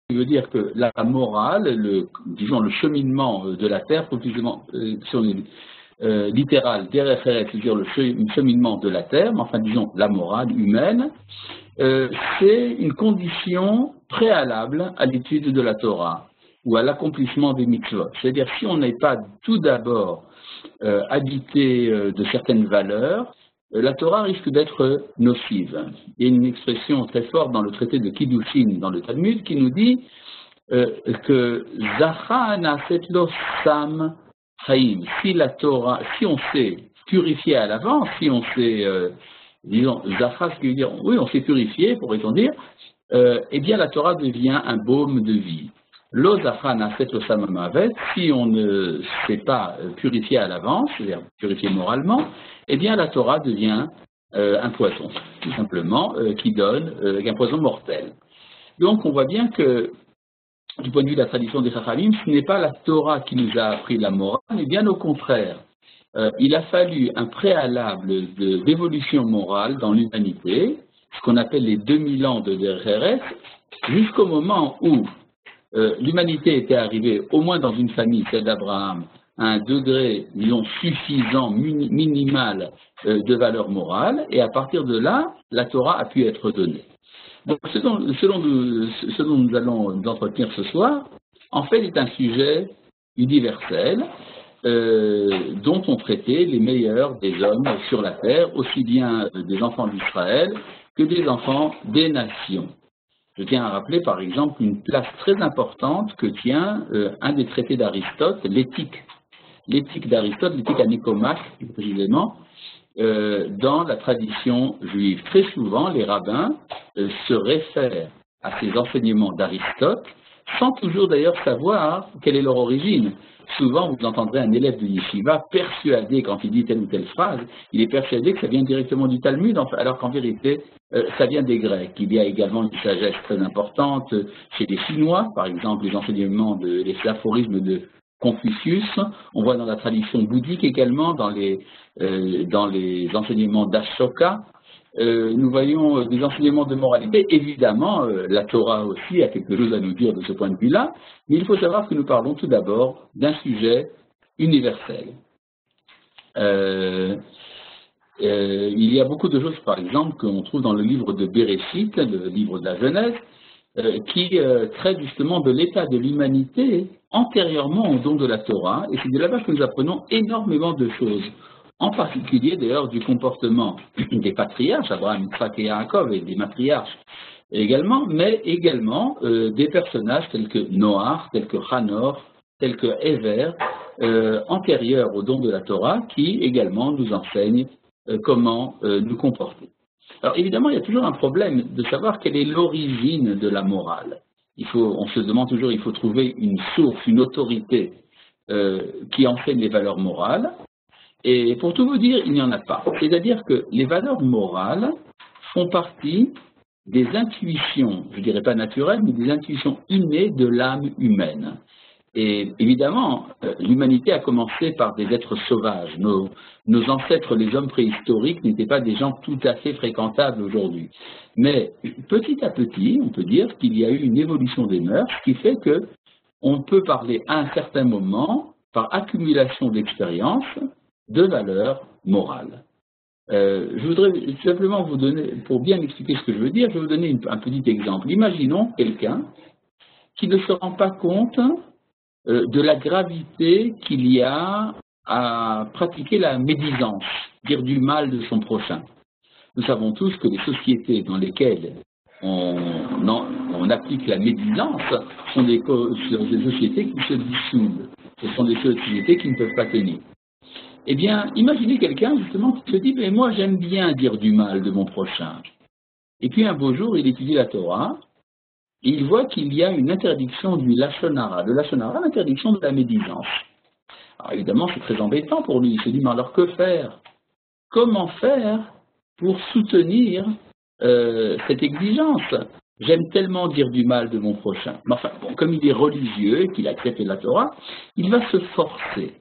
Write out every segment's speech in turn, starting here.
qui veut dire que la morale, disons le cheminement de la terre, précisément littéral, c'est-à-dire le cheminement de la terre, mais enfin disons la morale humaine, c'est une condition préalable à l'étude de la Torah ou à l'accomplissement des mitzvot. C'est-à-dire si on n'est pas tout d'abord habité de certaines valeurs, la Torah risque d'être nocive. Il y a une expression très forte dans le traité de Kiddushin, dans le Talmud, qui nous dit que Zacha na'aset lo sam chaim. Si la Torah, si on s'est purifié à l'avance, si on s'est, disons, Zacha, ce qui veut dire, oui, on s'est purifié, pourrait-on dire, eh bien la Torah devient un baume de vie. Lo Zacha na'aset lo sam hamavet, si on ne s'est pas purifié à l'avance, c'est-à-dire purifié moralement, eh bien la Torah devient un poison, tout simplement, qui donne un poison mortel. Donc on voit bien que, du point de vue de la tradition des Chachamim, ce n'est pas la Torah qui nous a appris la morale, mais bien au contraire. Il a fallu un préalable d'évolution morale dans l'humanité, ce qu'on appelle les 2000 ans de Derech, jusqu'au moment où l'humanité était arrivée, au moins dans une famille, celle d'Abraham, à un degré, disons, suffisant, minimal de valeur morale, et à partir de là, la Torah a pu être donnée. Donc, ce dont nous allons nous entretenir ce soir, en fait, est un sujet universel dont ont traité les meilleurs des hommes sur la terre, aussi bien des enfants d'Israël que des enfants des nations. Je tiens à rappeler, par exemple, une place très importante que tient un des traités d'Aristote, l'éthique. L'éthique d'Aristote, l'éthique à Nicomaque, plus précisément, dans la tradition juive. Très souvent, les rabbins se réfèrent à ces enseignements d'Aristote, sans toujours d'ailleurs savoir quelle est leur origine. Souvent, vous entendrez un élève de yeshiva persuadé, quand il dit telle ou telle phrase, il est persuadé que ça vient directement du Talmud, alors qu'en vérité, ça vient des Grecs. Il y a également une sagesse très importante chez les Chinois, par exemple, les enseignements, les aphorismes de Confucius. On voit dans la tradition bouddhique également, dans les enseignements d'Ashoka. Nous voyons des enseignements de moralité. Évidemment, la Torah aussi a quelque chose à nous dire de ce point de vue-là, mais il faut savoir que nous parlons tout d'abord d'un sujet universel. Il y a beaucoup de choses, par exemple, qu'on trouve dans le livre de Bereshit, le livre de la Genèse, qui traite justement de l'état de l'humanité antérieurement au don de la Torah, et c'est de là-bas que nous apprenons énormément de choses. En particulier d'ailleurs du comportement des patriarches, Abraham, Yitzhak et Yaakov, et des matriarches également, mais également des personnages tels que Noach, tels que Hanor, tels que Ever, antérieurs au don de la Torah, qui également nous enseignent comment nous comporter. Alors évidemment, il y a toujours un problème de savoir quelle est l'origine de la morale. On se demande toujours, il faut trouver une source, une autorité qui enseigne les valeurs morales. Et pour tout vous dire, il n'y en a pas. C'est-à-dire que les valeurs morales font partie des intuitions, je ne dirais pas naturelles, mais des intuitions innées de l'âme humaine. Et évidemment, l'humanité a commencé par des êtres sauvages. Nos ancêtres, les hommes préhistoriques, n'étaient pas des gens tout à fait fréquentables aujourd'hui. Mais petit à petit, on peut dire qu'il y a eu une évolution des mœurs qui fait que on peut parler à un certain moment, par accumulation d'expériences, de valeurs morales. Je voudrais simplement vous donner, pour bien expliquer ce que je veux dire, je vais vous donner un petit exemple. Imaginons quelqu'un qui ne se rend pas compte de la gravité qu'il y a à pratiquer la médisance, dire du mal de son prochain. Nous savons tous que les sociétés dans lesquelles on applique la médisance sont des sociétés qui se dissoudent. Ce sont des sociétés qui ne peuvent pas tenir. Eh bien, imaginez quelqu'un justement qui se dit « mais moi j'aime bien dire du mal de mon prochain ». Et puis un beau jour, il étudie la Torah, et il voit qu'il y a une interdiction du Lashon Hara. De Lashon Hara, l'interdiction de la médisance. Alors évidemment, c'est très embêtant pour lui. Il se dit, mais alors que faire? Comment faire pour soutenir cette exigence? J'aime tellement dire du mal de mon prochain. Mais enfin, bon, comme il est religieux et qu'il accepte la Torah, il va se forcer.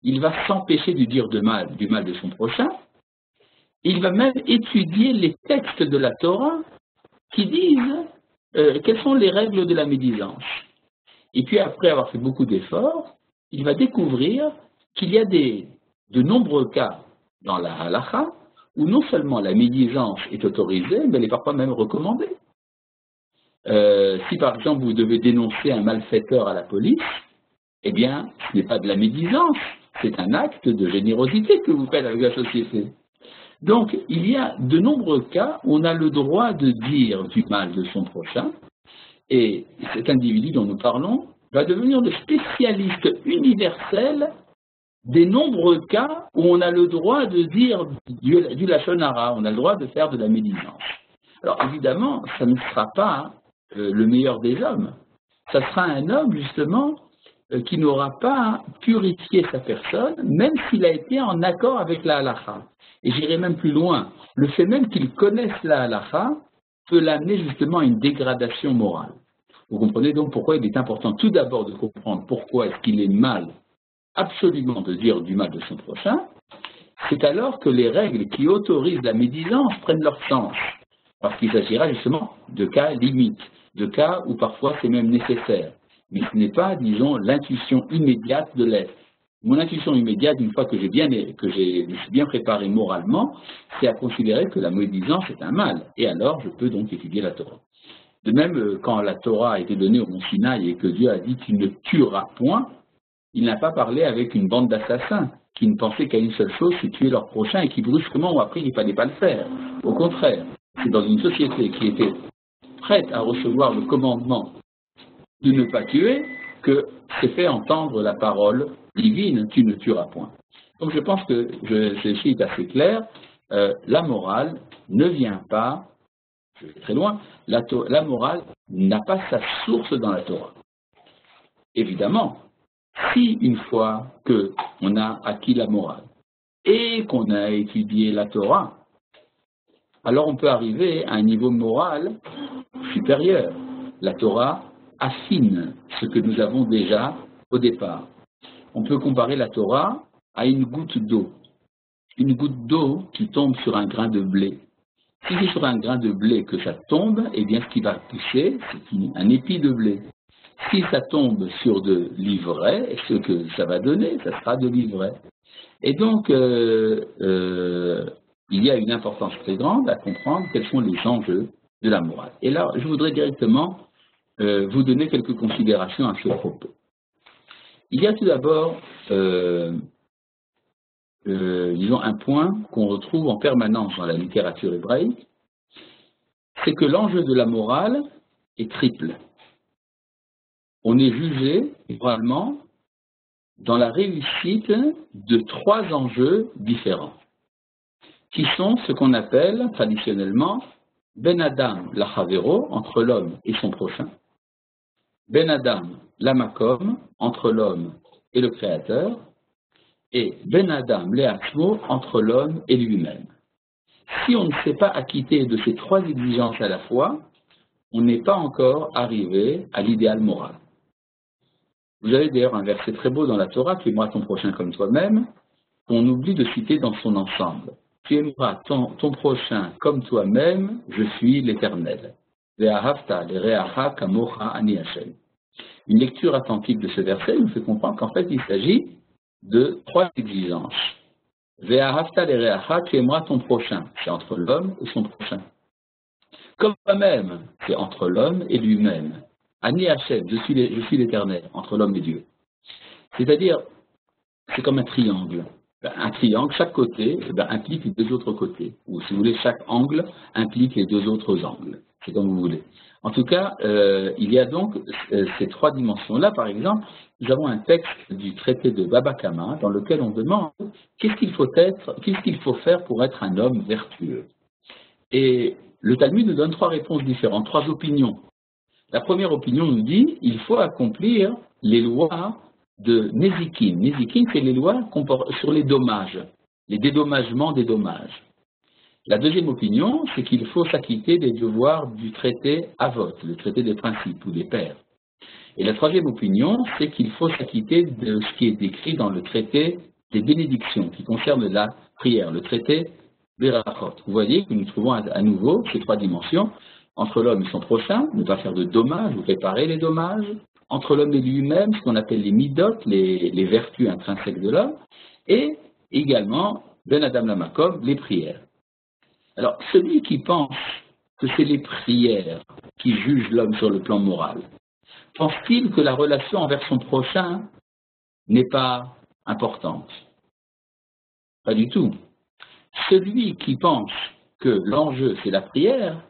Il va s'empêcher de dire du mal de son prochain. Il va même étudier les textes de la Torah qui disent quelles sont les règles de la médisance. Et puis après avoir fait beaucoup d'efforts, il va découvrir qu'il y a de nombreux cas dans la halakha où non seulement la médisance est autorisée, mais elle est parfois même recommandée. Si par exemple vous devez dénoncer un malfaiteur à la police, eh bien ce n'est pas de la médisance, c'est un acte de générosité que vous faites avec la société. Donc il y a de nombreux cas où on a le droit de dire du mal de son prochain, et cet individu dont nous parlons va devenir le spécialiste universel des nombreux cas où on a le droit de dire du lachon hara, on a le droit de faire de la médisance. Alors évidemment, ça ne sera pas le meilleur des hommes. Ça sera un homme justement qui n'aura pas purifié sa personne, même s'il a été en accord avec la halakha. Et j'irai même plus loin. Le fait même qu'il connaisse la halakha peut l'amener justement à une dégradation morale. Vous comprenez donc pourquoi il est important tout d'abord de comprendre pourquoi est-ce qu'il est mal absolument de dire du mal de son prochain. C'est alors que les règles qui autorisent la médisance prennent leur sens. Parce qu'il s'agira justement de cas limites, de cas où parfois c'est même nécessaire. Mais ce n'est pas, disons, l'intuition immédiate de l'être. Mon intuition immédiate, une fois que je suis bien préparé moralement, c'est à considérer que la médisance est un mal. Et alors, je peux donc étudier la Torah. De même, quand la Torah a été donnée au Mont Sinaï et que Dieu a dit qu'il ne tuera point, il n'a pas parlé avec une bande d'assassins qui ne pensaient qu'à une seule chose, c'est tuer leur prochain et qui brusquement ont appris qu'il ne fallait pas le faire. Au contraire, c'est dans une société qui était prête à recevoir le commandement de ne pas tuer que s'est fait entendre la parole divine, tu ne tueras point. Donc je pense que ceci est assez clair, la morale ne vient pas, je vais très loin, la morale n'a pas sa source dans la Torah. Évidemment, si une fois qu'on a acquis la morale et qu'on a étudié la Torah, alors on peut arriver à un niveau moral supérieur. La Torah affine ce que nous avons déjà au départ. On peut comparer la Torah à une goutte d'eau. Une goutte d'eau qui tombe sur un grain de blé. Si c'est sur un grain de blé que ça tombe, eh bien ce qui va pousser, c'est un épi de blé. Si ça tombe sur de l'ivraie, ce que ça va donner, ça sera de l'ivraie. Et donc, il y a une importance très grande à comprendre quels sont les enjeux de la morale. Et là, je voudrais directement vous donner quelques considérations à ce propos. Il y a tout d'abord, disons, un point qu'on retrouve en permanence dans la littérature hébraïque, c'est que l'enjeu de la morale est triple. On est jugé, moralement, dans la réussite de trois enjeux différents, qui sont ce qu'on appelle traditionnellement Ben Adam l'Achavero, entre l'homme et son prochain, Ben Adam l'Amakom, entre l'homme et le Créateur, et Ben Adam l'Eatzmo, entre l'homme et lui-même. Si on ne s'est pas acquitté de ces trois exigences à la fois, on n'est pas encore arrivé à l'idéal moral. Vous avez d'ailleurs un verset très beau dans la Torah, tu aimeras ton prochain comme toi-même, qu'on oublie de citer dans son ensemble. Tu aimeras ton prochain comme toi-même, je suis l'Éternel. Ve'ahavta l'ereacha kamocha ani Hashem. Une lecture attentive de ce verset nous fait comprendre qu'en fait il s'agit de trois exigences. Ve'ahavta l'ereacha, tu aimeras ton prochain, c'est entre l'homme et son prochain. Comme toi-même, c'est entre l'homme et lui-même. Ani Hashem, je suis l'Éternel, entre l'homme et Dieu. C'est-à-dire, c'est comme un triangle. Un triangle, chaque côté implique les deux autres côtés. Ou si vous voulez, chaque angle implique les deux autres angles. C'est comme vous voulez. En tout cas, il y a donc ces trois dimensions-là. Par exemple, nous avons un texte du traité de Baba Kama dans lequel on demande qu'est-ce qu'il faut faire pour être un homme vertueux. Et le Talmud nous donne trois réponses différentes, trois opinions. La première opinion nous dit il faut accomplir les lois de Nezikin. Nezikin, c'est les lois sur les dommages, les dédommagements des dommages. La deuxième opinion, c'est qu'il faut s'acquitter des devoirs du traité Avot, le traité des principes ou des pères. Et la troisième opinion, c'est qu'il faut s'acquitter de ce qui est décrit dans le traité des bénédictions, qui concerne la prière, le traité Berachot. Vous voyez que nous trouvons à nouveau ces trois dimensions. entre l'homme et son prochain, ne pas faire de dommages ou réparer les dommages, entre l'homme et lui-même, ce qu'on appelle les midotes, les vertus intrinsèques de l'homme, et également, ben Adam Lamakom, les prières. Alors, celui qui pense que c'est les prières qui jugent l'homme sur le plan moral, pense-t-il que la relation envers son prochain n'est pas importante? Pas du tout. Celui qui pense que l'enjeu c'est la prière,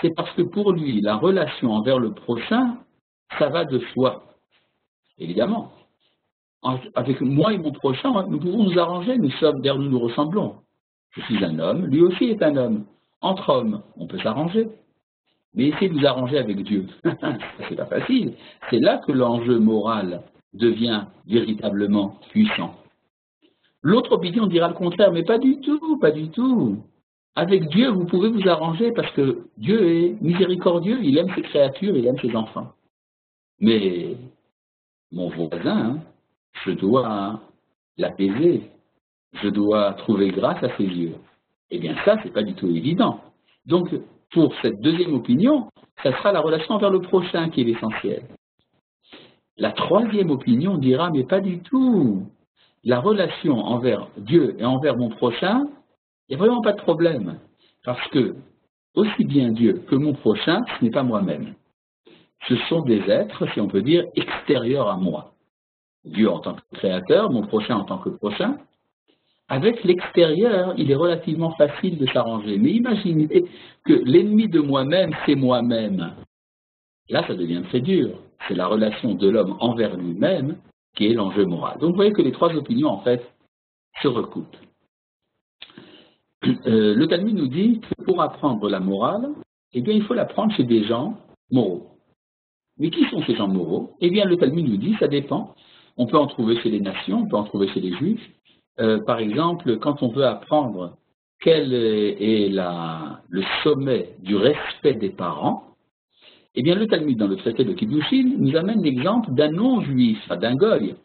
c'est parce que pour lui, la relation envers le prochain, ça va de soi. Évidemment. Avec moi et mon prochain, nous pouvons nous arranger, d'ailleurs nous nous ressemblons. Je suis un homme, lui aussi est un homme. Entre hommes, on peut s'arranger. Mais essayer de vous arranger avec Dieu, c'est pas facile. C'est là que l'enjeu moral devient véritablement puissant. L'autre opinion dira le contraire, mais pas du tout, pas du tout. Avec Dieu, vous pouvez vous arranger parce que Dieu est miséricordieux, il aime ses créatures, il aime ses enfants. Mais mon voisin, je dois l'apaiser, je dois trouver grâce à ses yeux. Eh bien ça, c'est pas du tout évident. Donc, pour cette deuxième opinion, ça sera la relation envers le prochain qui est l'essentiel. La troisième opinion dira, mais pas du tout. La relation envers Dieu et envers mon prochain, il n'y a vraiment pas de problème. Parce que, aussi bien Dieu que mon prochain, ce n'est pas moi-même. Ce sont des êtres, si on peut dire, extérieurs à moi. Dieu en tant que créateur, mon prochain en tant que prochain. Avec l'extérieur, il est relativement facile de s'arranger. Mais imaginez que l'ennemi de moi-même, c'est moi-même. Là, ça devient très dur. C'est la relation de l'homme envers lui-même qui est l'enjeu moral. Donc vous voyez que les trois opinions, en fait, se recoupent. Le Talmud nous dit que pour apprendre la morale, eh bien, il faut l'apprendre chez des gens moraux. Mais qui sont ces gens moraux? Eh bien, le Talmud nous dit, ça dépend. On peut en trouver chez les nations, on peut en trouver chez les juifs. Par exemple, quand on veut apprendre quel est le sommet du respect des parents, eh bien, le Talmud, dans le traité de Kiddushin, nous amène l'exemple d'un non-juif, d'un goy,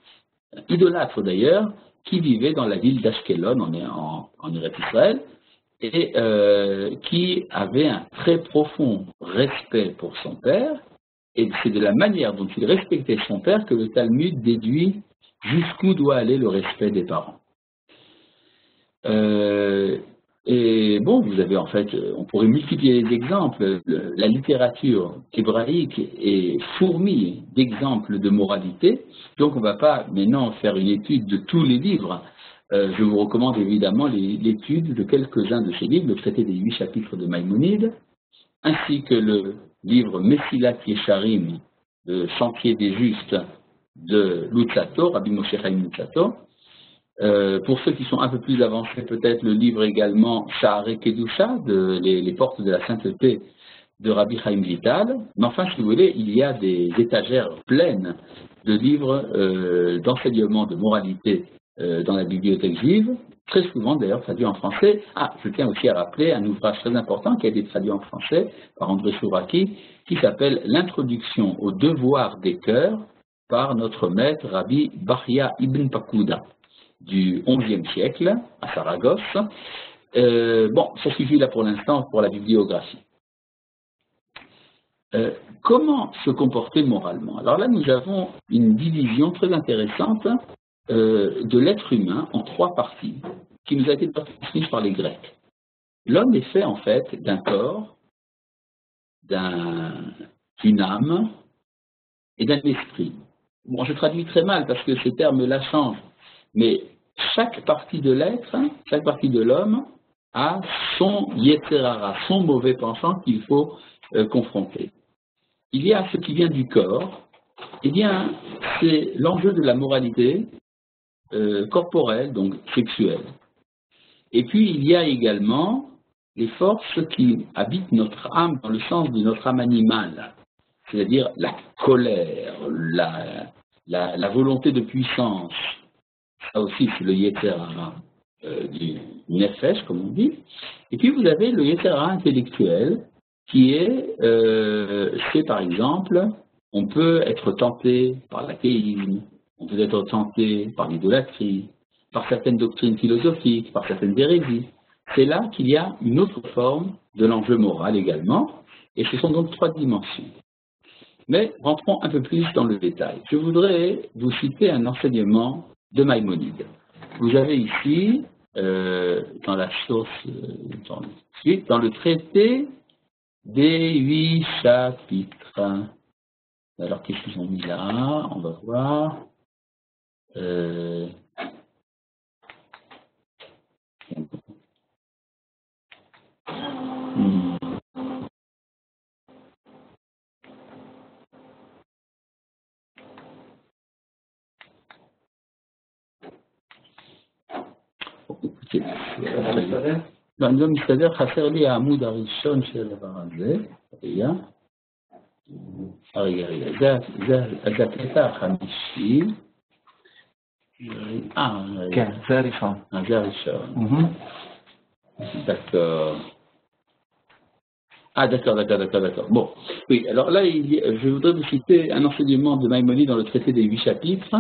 idolâtre d'ailleurs, qui vivait dans la ville d'Ashkelon, en Eretz Israël, et qui avait un très profond respect pour son père, et c'est de la manière dont il respectait son père que le Talmud déduit jusqu'où doit aller le respect des parents. Et bon, vous avez en fait, on pourrait multiplier les exemples. La littérature hébraïque est fourmille d'exemples de moralité. Donc on ne va pas maintenant faire une étude de tous les livres. Je vous recommande évidemment l'étude de quelques-uns de ces livres, le traité des 8 chapitres de Maïmonide, ainsi que le livre Messilat Yesharim, le Sentier des Justes de Lutzato, Rabbi Moshe Chaim Lutzato. Pour ceux qui sont un peu plus avancés, peut-être le livre également Sha'arei Kedusha, les portes de la sainteté de Rabbi Chaim Vital. Mais enfin, si vous voulez, il y a des étagères pleines de livres d'enseignement de moralité dans la bibliothèque juive, très souvent d'ailleurs traduit en français. Je tiens aussi à rappeler un ouvrage très important qui a été traduit en français par André Chouraki, qui s'appelle L'introduction aux devoirs des cœurs par notre maître Rabbi Bahya Ibn Pakuda, du XIe siècle, à Saragosse. Bon, ça suffit là pour l'instant pour la bibliographie. Comment se comporter moralement? Alors là, nous avons une division très intéressante de l'être humain en 3 parties, qui nous a été transmise par les Grecs. L'homme est fait en fait d'un corps, d'une âme et d'un esprit. Bon, je traduis très mal parce que ces termes-là changent. Mais chaque partie de l'être, chaque partie de l'homme a son Yetzerara, son mauvais penchant qu'il faut confronter. Il y a ce qui vient du corps, eh bien, c'est l'enjeu de la moralité corporelle, donc sexuelle. Et puis, il y a également les forces qui habitent notre âme dans le sens de notre âme animale, c'est-à-dire la colère, la volonté de puissance. Ça aussi, c'est le Yetzerara du Nefesh, comme on dit. Et puis, vous avez le Yetzerara intellectuel, qui est, c'est par exemple, on peut être tenté par l'athéisme, on peut être tenté par l'idolâtrie, par certaines doctrines philosophiques, par certaines hérésies. C'est là qu'il y a une autre forme de l'enjeu moral également. Et ce sont donc 3 dimensions. Mais rentrons un peu plus dans le détail. Je voudrais vous citer un enseignement de Maïmonide. Vous avez ici, dans la source, dans le traité des 8 chapitres. Alors, qu'est-ce qu'ils ont mis là? On va voir. écoutez, בנזו מסתדר, חסר לי העמוד הראשון של הדבר הזה, רגע, זה הקטע החמישי, כן, זה הראשון. זה הראשון. D'accord. Ah, d'accord. Bon, oui, alors là, je voudrais vous citer un enseignement de Maïmonide dans le traité des 8 chapitres,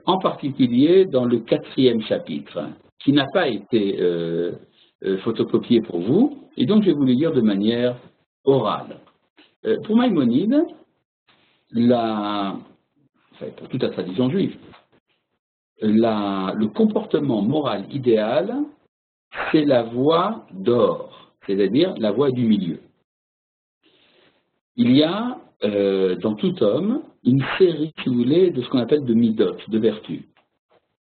en particulier dans le 4e chapitre, qui n'a pas été photocopié pour vous, et donc je vais vous le lire de manière orale. Pour Maïmonide, pour toute la tradition juive, le comportement moral idéal, c'est la voie d'or, c'est-à-dire la voie du milieu. Il y a dans tout homme une série, si vous voulez, de ce qu'on appelle de midot, de vertus.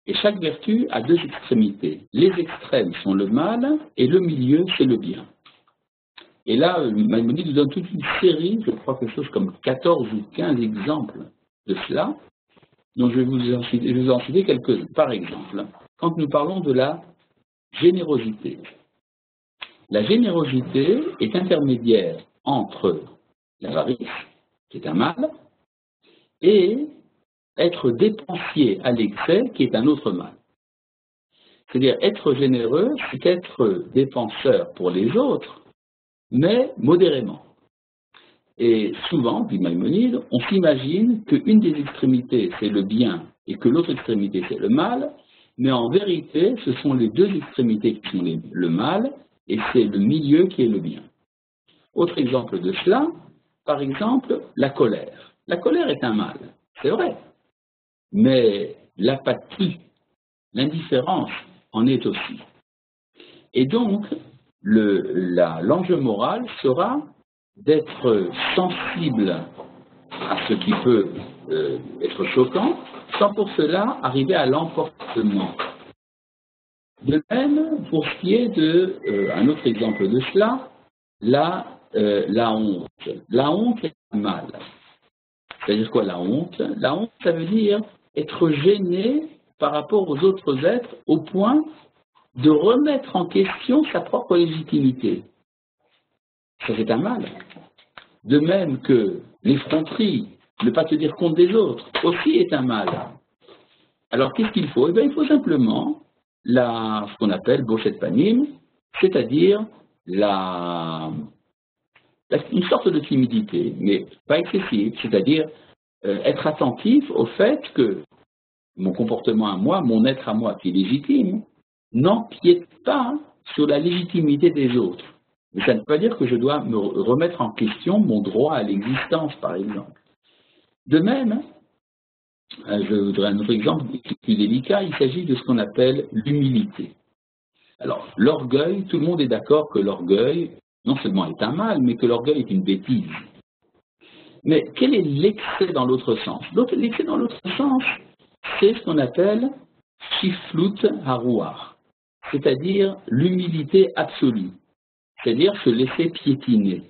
Et chaque vertu a 2 extrémités. Les extrêmes sont le mal et le milieu, c'est le bien. Et là, Maïmonide nous donne toute une série, je crois quelque chose comme 14 ou 15 exemples de cela, dont je vais vous en citer quelques-uns. Par exemple, quand nous parlons de la générosité. La générosité est intermédiaire entre l'avarice, qui est un mal, et être dépensier à l'excès, qui est un autre mal. C'est-à-dire, être généreux, c'est être dépenseur pour les autres, mais modérément. Et souvent, dit Maïmonide, on s'imagine qu'une des extrémités, c'est le bien, et que l'autre extrémité, c'est le mal, mais en vérité, ce sont les 2 extrémités qui sont le mal, et c'est le milieu qui est le bien. Autre exemple de cela, par exemple, la colère. La colère est un mal, c'est vrai, mais l'apathie, l'indifférence en est aussi. Et donc, l'enjeu moral sera d'être sensible à ce qui peut être choquant, sans pour cela arriver à l'emportement. De même, pour ce qui est de, un autre exemple de cela, la honte. La honte est un mal. C'est-à-dire quoi la honte? La honte, ça veut dire être gêné par rapport aux autres êtres au point de remettre en question sa propre légitimité. Ça, c'est un mal. De même que l'effronterie, ne pas tenir compte des autres, aussi est un mal. Alors, qu'est-ce qu'il faut? Eh bien, il faut simplement ce qu'on appelle bochet panim, c'est-à-dire une sorte de timidité, mais pas excessive, c'est-à-dire être attentif au fait que mon comportement à moi, mon être à moi qui est légitime, n'empiète pas sur la légitimité des autres. Mais ça ne veut pas dire que je dois me remettre en question mon droit à l'existence, par exemple. De même, je voudrais un autre exemple plus délicat, il s'agit de ce qu'on appelle l'humilité. Alors, l'orgueil, tout le monde est d'accord que l'orgueil, non seulement est un mal, mais que l'orgueil est une bêtise. Mais quel est l'excès dans l'autre sens? L'excès dans l'autre sens, c'est ce qu'on appelle shiflut haruach, c'est-à-dire l'humilité absolue, c'est-à-dire se laisser piétiner.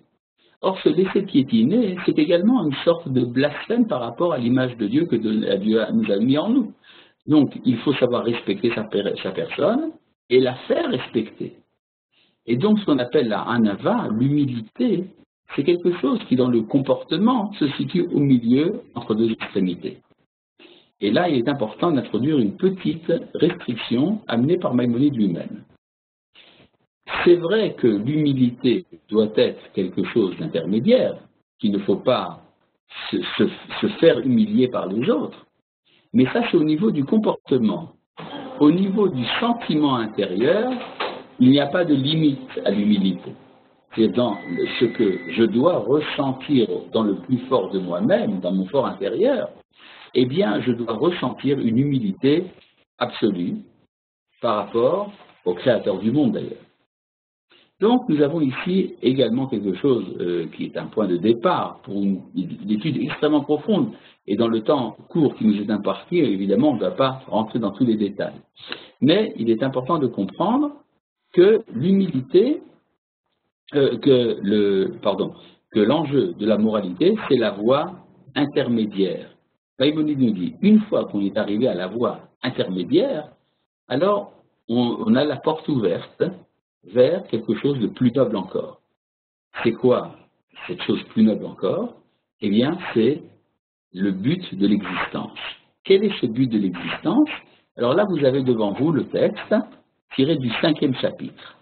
Or, se laisser piétiner, c'est également une sorte de blasphème par rapport à l'image de Dieu que Dieu nous a mis en nous. Donc, il faut savoir respecter sa personne et la faire respecter. Et donc, ce qu'on appelle la hanava, l'humilité, c'est quelque chose qui, dans le comportement, se situe au milieu entre 2 extrémités. Et là, il est important d'introduire une petite restriction amenée par Maïmonide lui-même. C'est vrai que l'humilité doit être quelque chose d'intermédiaire, qu'il ne faut pas se faire humilier par les autres, mais ça c'est au niveau du comportement. Au niveau du sentiment intérieur, il n'y a pas de limite à l'humilité. c'est dans ce que je dois ressentir dans le plus fort de moi-même, dans mon fort intérieur, eh bien, je dois ressentir une humilité absolue par rapport au Créateur du monde, d'ailleurs. Donc, nous avons ici également quelque chose qui est un point de départ pour une étude extrêmement profonde. Et dans le temps court qui nous est imparti, évidemment, on ne doit pas rentrer dans tous les détails. Mais il est important de comprendre que l'humilité, que l'enjeu de la moralité, c'est la voie intermédiaire. Maïmonide nous dit, une fois qu'on est arrivé à la voie intermédiaire, alors on a la porte ouverte vers quelque chose de plus noble encore. C'est quoi cette chose plus noble encore? Eh bien, c'est le but de l'existence. Quel est ce but de l'existence? Alors là, vous avez devant vous le texte tiré du 5e chapitre,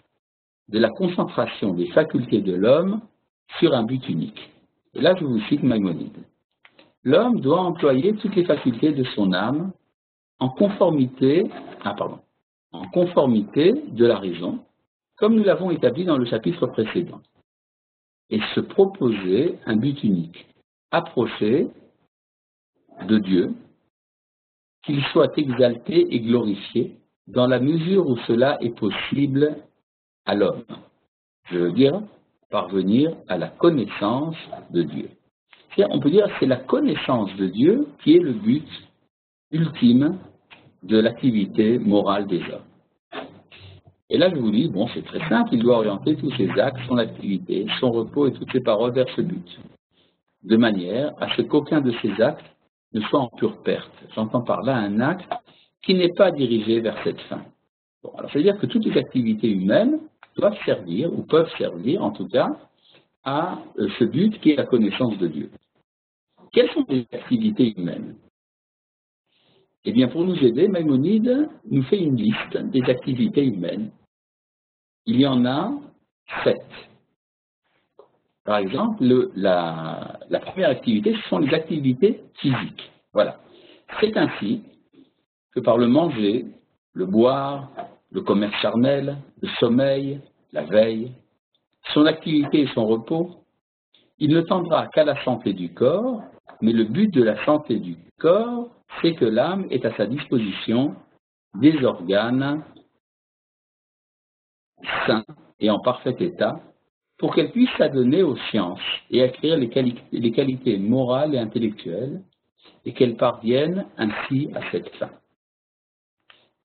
de la concentration des facultés de l'homme sur un but unique. Et là, je vous cite Maïmonide. L'homme doit employer toutes les facultés de son âme en conformité de la raison, comme nous l'avons établi dans le chapitre précédent, et se proposer un but unique, approcher de Dieu, qu'il soit exalté et glorifié dans la mesure où cela est possible à l'homme. Je veux dire, parvenir à la connaissance de Dieu. On peut dire que c'est la connaissance de Dieu qui est le but ultime de l'activité morale des hommes. Et là, je vous dis, bon, c'est très simple, il doit orienter tous ses actes, son activité, son repos et toutes ses paroles vers ce but, de manière à ce qu'aucun de ces actes ne soit en pure perte. J'entends par là un acte qui n'est pas dirigé vers cette fin. Bon, alors, c'est-à-dire que toutes les activités humaines doivent servir, ou peuvent servir en tout cas, à ce but qui est la connaissance de Dieu. Quelles sont les activités humaines? Eh bien, pour nous aider, Maïmonide nous fait une liste des activités humaines. Il y en a 7. Par exemple, la première activité, ce sont les activités physiques. Voilà. C'est ainsi que par le manger, le boire, le commerce charnel, le sommeil, la veille, son activité et son repos, il ne tendra qu'à la santé du corps, mais le but de la santé du corps, c'est que l'âme ait à sa disposition des organes sains et en parfait état pour qu'elle puisse s'adonner aux sciences et acquérir les qualités morales et intellectuelles et qu'elle parvienne ainsi à cette fin.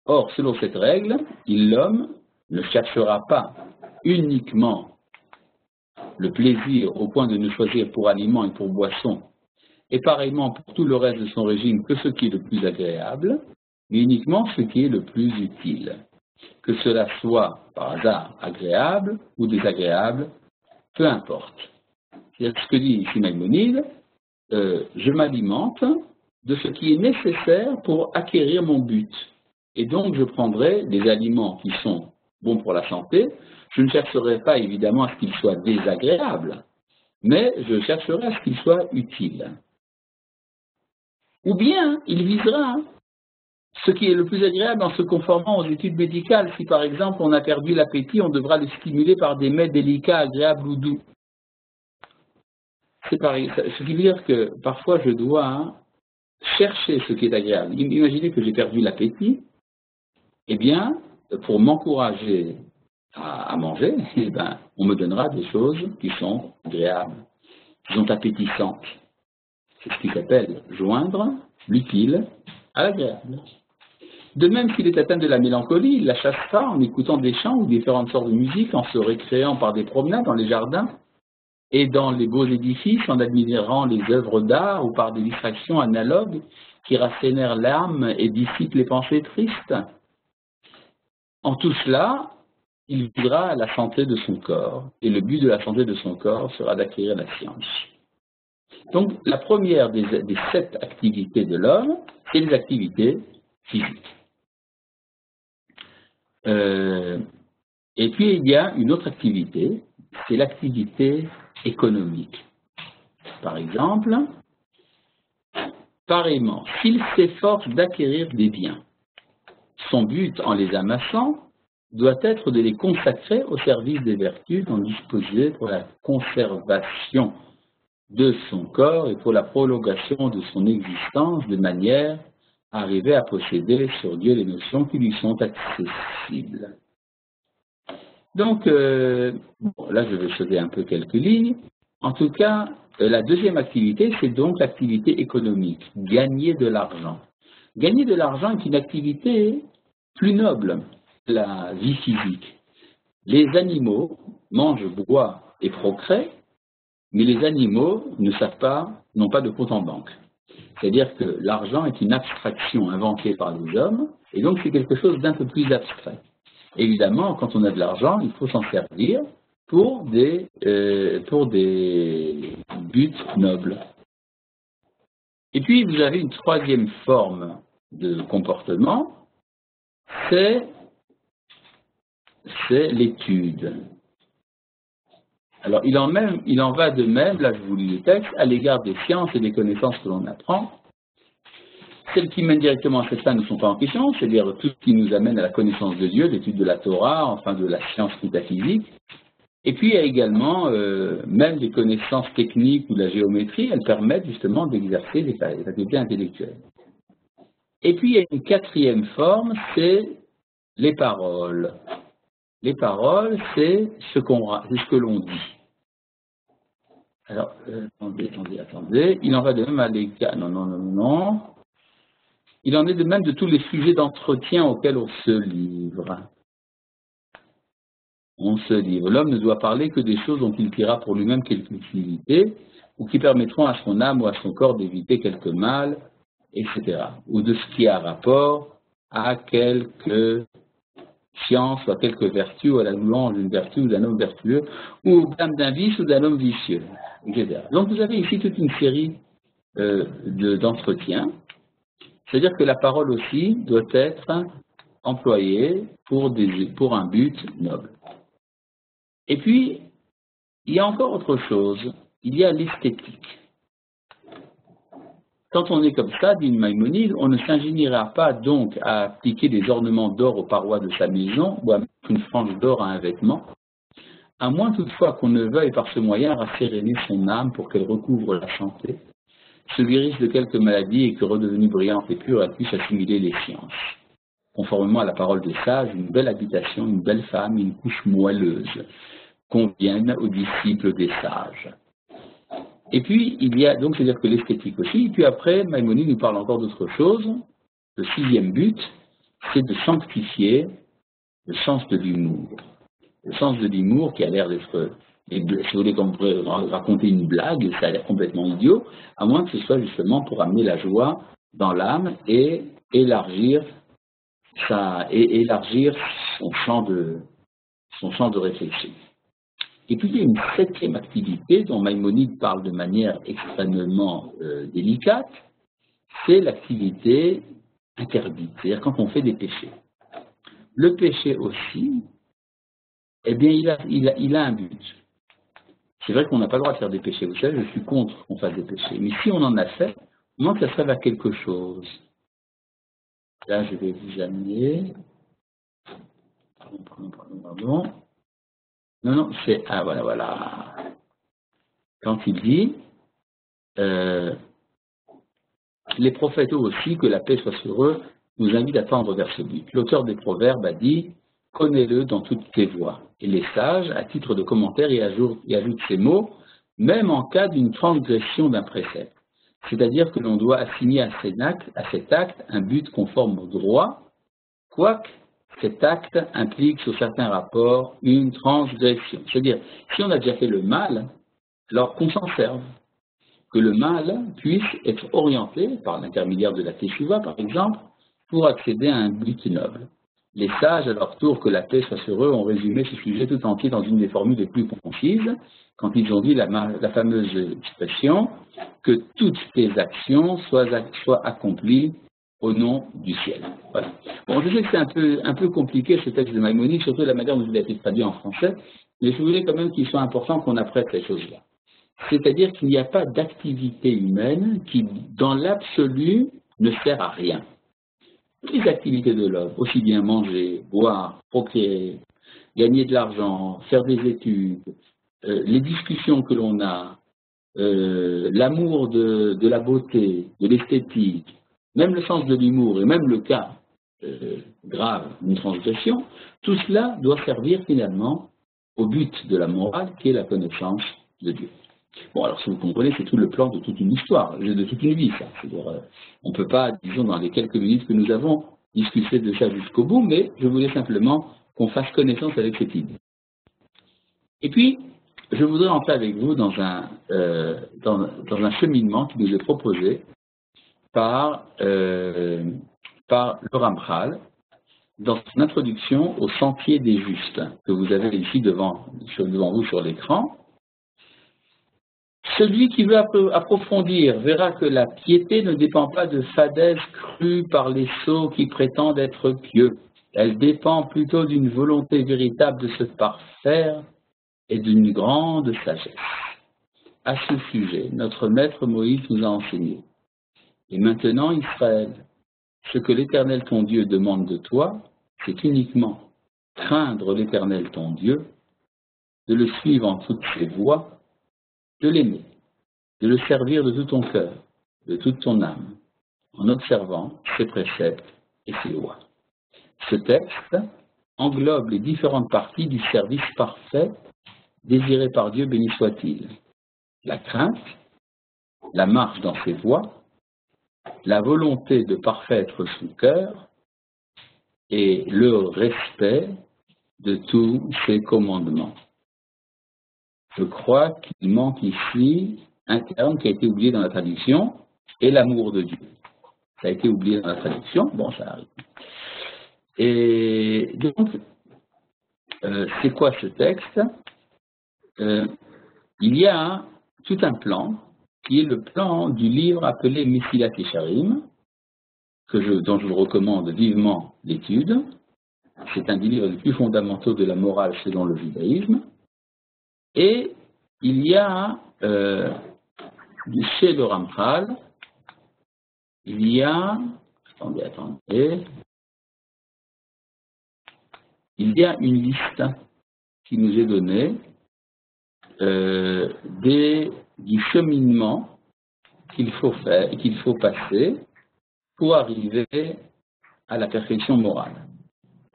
Or, selon cette règle, l'homme ne cherchera pas uniquement le plaisir au point de ne choisir pour aliment et pour boisson, et pareillement pour tout le reste de son régime que ce qui est le plus agréable, mais uniquement ce qui est le plus utile. Que cela soit par hasard agréable ou désagréable, peu importe. C'est ce que dit ici Maïmonide, je m'alimente de ce qui est nécessaire pour acquérir mon but. Et donc je prendrai des aliments qui sont bons pour la santé. Je ne chercherai pas évidemment à ce qu'ils soient désagréables, mais je chercherai à ce qu'ils soient utiles. Ou bien il visera ce qui est le plus agréable en se conformant aux études médicales. Si par exemple on a perdu l'appétit, on devra le stimuler par des mets délicats, agréables ou doux. C'est pareil. Ce qui veut dire que parfois je dois chercher ce qui est agréable. Imaginez que j'ai perdu l'appétit. Eh bien, pour m'encourager à manger, eh ben, on me donnera des choses qui sont agréables, qui sont appétissantes. C'est ce qui s'appelle joindre l'utile à l'agréable. De même, s'il est atteint de la mélancolie, il la chassera en écoutant des chants ou différentes sortes de musique, en se récréant par des promenades dans les jardins et dans les beaux édifices, en admirant les œuvres d'art ou par des distractions analogues qui rassénèrent l'âme et dissipent les pensées tristes. En tout cela, il visera la santé de son corps, et le but de la santé de son corps sera d'acquérir la science. Donc, la première des 7 activités de l'homme, c'est les activités physiques. Et puis, il y a une autre activité, c'est l'activité économique. Par exemple, pareillement, s'il s'efforce d'acquérir des biens, son but en les amassant doit être de les consacrer au service des vertus, d'en disposer pour la conservation de son corps et pour la prolongation de son existence, de manière à arriver à posséder sur Dieu les notions qui lui sont accessibles. Donc, bon, là je vais sauter un peu quelques lignes. En tout cas, la deuxième activité, c'est donc l'activité économique, gagner de l'argent. Gagner de l'argent est une activité plus noble que la vie physique. Les animaux mangent, boivent et procréent, mais les animaux ne savent pas, n'ont pas de compte en banque. C'est-à-dire que l'argent est une abstraction inventée par les hommes, et donc c'est quelque chose d'un peu plus abstrait. Évidemment, quand on a de l'argent, il faut s'en servir pour des buts nobles. Et puis, vous avez une troisième forme de comportement, c'est l'étude. Alors, il en va de même, là je vous lis le texte, à l'égard des sciences et des connaissances que l'on apprend. Celles qui mènent directement à cette fin ne sont pas en question, c'est-à-dire tout ce qui nous amène à la connaissance de Dieu, l'étude de la Torah, enfin de la science métaphysique. Et puis il y a également, même les connaissances techniques ou de la géométrie, elles permettent justement d'exercer les facultés intellectuelles. Et puis il y a une quatrième forme, c'est les paroles. Les paroles, c'est ce que l'on dit. Alors, attendez. Il en va de même à l'égard. Non. Il en est de même de tous les sujets d'entretien auxquels on se livre. L'homme ne doit parler que des choses dont il tirera pour lui-même quelque utilité, ou qui permettront à son âme ou à son corps d'éviter quelque mal, etc. Ou de ce qui a rapport à quelque science, ou à quelque vertu, ou à la louange d'une vertu ou d'un homme vertueux, ou au blâme d'un vice ou d'un homme vicieux, etc. Donc vous avez ici toute une série d'entretiens. C'est-à-dire que la parole aussi doit être employée pour un but noble. Et puis, il y a encore autre chose, il y a l'esthétique. Quand on est comme ça, dit Maïmonide, on ne s'ingéniera pas donc à appliquer des ornements d'or aux parois de sa maison ou à mettre une frange d'or à un vêtement, à moins toutefois qu'on ne veuille par ce moyen rasséréner son âme pour qu'elle recouvre la santé, se guérisse de quelques maladies et que, redevenue brillante et pure, elle puisse assimiler les sciences. Conformément à la parole des sages, une belle habitation, une belle femme, une couche moelleuse conviennent aux disciples des sages. Et puis, il y a donc, c'est-à-dire que l'esthétique aussi, et puis après, Maïmonide nous parle encore d'autre chose. Le sixième but, c'est de sanctifier le sens de l'humour. Le sens de l'humour qui a l'air d'être, si vous voulez qu'on pourrait raconter une blague, ça a l'air complètement idiot, à moins que ce soit justement pour amener la joie dans l'âme et élargir son champ de réflexion. Et puis il y a une septième activité dont Maïmonide parle de manière extrêmement délicate, c'est l'activité interdite, c'est-à-dire quand on fait des péchés. Le péché aussi, eh bien il a un but. C'est vrai qu'on n'a pas le droit de faire des péchés, vous savez, je suis contre qu'on fasse des péchés, mais si on en a fait, au moins que ça serve à quelque chose. Là je vais vous amener, pardon. Non, c'est... Ah, voilà. Quand il dit, les prophètes eux aussi, que la paix soit sur eux, nous invitent à tendre vers ce but. L'auteur des Proverbes a dit, connais-le dans toutes tes voies. Et les sages, à titre de commentaire, y ajoutent ces mots, même en cas d'une transgression d'un précepte. C'est-à-dire que l'on doit assigner à cet acte un but conforme au droit, quoique cet acte implique sur certains rapports une transgression. C'est-à-dire, si on a déjà fait le mal, alors qu'on s'en serve. Que le mal puisse être orienté, par l'intermédiaire de la teshuva par exemple, pour accéder à un but noble. Les sages, à leur tour, que la paix soit sur eux, ont résumé ce sujet tout entier dans une des formules les plus concises, quand ils ont dit la fameuse expression que toutes tes actions soient accomplies au nom du ciel. Voilà. Bon, je sais que c'est un peu compliqué ce texte de Maïmonide, surtout la manière dont il a été traduit en français, mais je voulais quand même qu'il soit important qu'on apprenne ces choses-là. C'est-à-dire qu'il n'y a pas d'activité humaine qui, dans l'absolu, ne sert à rien. toutes les activités de l'homme, aussi bien manger, boire, procréer, gagner de l'argent, faire des études, les discussions que l'on a, l'amour de la beauté, de l'esthétique, même le sens de l'humour et même le cas grave d'une transgression, tout cela doit servir finalement au but de la morale qui est la connaissance de Dieu. Bon, alors si vous comprenez, c'est tout le plan de toute une histoire, de toute une vie, ça. C'est-à-dire, on ne peut pas, disons, dans les quelques minutes que nous avons, discuter de ça jusqu'au bout, mais je voulais simplement qu'on fasse connaissance avec cette idée. Et puis, je voudrais entrer avec vous dans un cheminement qui nous est proposé par le Ramchal dans son introduction au sentier des justes, que vous avez ici devant vous sur l'écran. Celui qui veut approfondir verra que la piété ne dépend pas de fadaises crues par les sots qui prétendent être pieux. Elle dépend plutôt d'une volonté véritable de se parfaire et d'une grande sagesse. À ce sujet, notre maître Moïse nous a enseigné. Et maintenant, Israël, ce que l'Éternel ton Dieu demande de toi, c'est uniquement craindre l'Éternel ton Dieu, de le suivre en toutes ses voies, de l'aimer, de le servir de tout ton cœur, de toute ton âme, en observant ses préceptes et ses lois. Ce texte englobe les différentes parties du service parfait désiré par Dieu, béni soit-il. La crainte, la marche dans ses voies, la volonté de parfaire son cœur et le respect de tous ses commandements. Je crois qu'il manque ici un terme qui a été oublié dans la traduction, et l'amour de Dieu. Ça a été oublié dans la traduction, bon, ça arrive. Et donc, c'est quoi ce texte? Il y a tout un plan, qui est le plan du livre appelé Mesilat Yesharim, dont je vous recommande vivement l'étude. C'est un des livres les plus fondamentaux de la morale selon le judaïsme. Et il y a, chez le Ramchal, il y a, il y a une liste qui nous est donnée du cheminement qu'il faut faire et qu'il faut passer pour arriver à la perfection morale.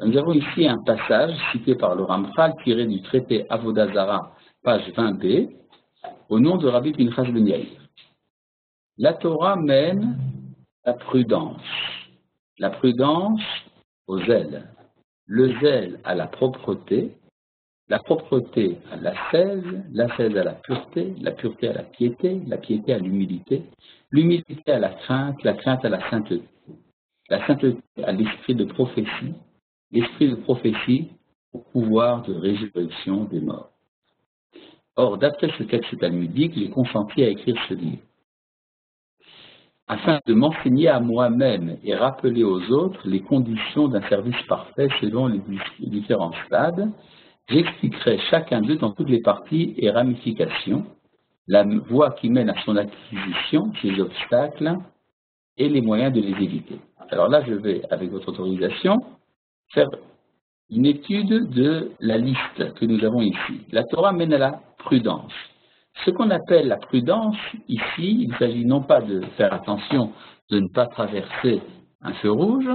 Nous avons ici un passage cité par le Ramchal tiré du traité Avodah Zarah, page 20b, au nom de Rabbi Pinchas ben Yair. La Torah mène la prudence au zèle, le zèle à la propreté à l'ascèse à la pureté à la piété à l'humilité à la crainte à la sainteté à l'esprit de prophétie au pouvoir de résurrection des morts. Or, d'après ce texte talmudique, j'ai consenti à écrire ce livre, afin de m'enseigner à moi-même et rappeler aux autres les conditions d'un service parfait selon les différents stades. J'expliquerai chacun d'eux dans toutes les parties et ramifications, la voie qui mène à son acquisition, ses obstacles et les moyens de les éviter. Alors là, je vais, avec votre autorisation, faire une étude de la liste que nous avons ici. La Torah mène à la prudence. Ce qu'on appelle la prudence, ici, il s'agit non pas de faire attention de ne pas traverser un feu rouge,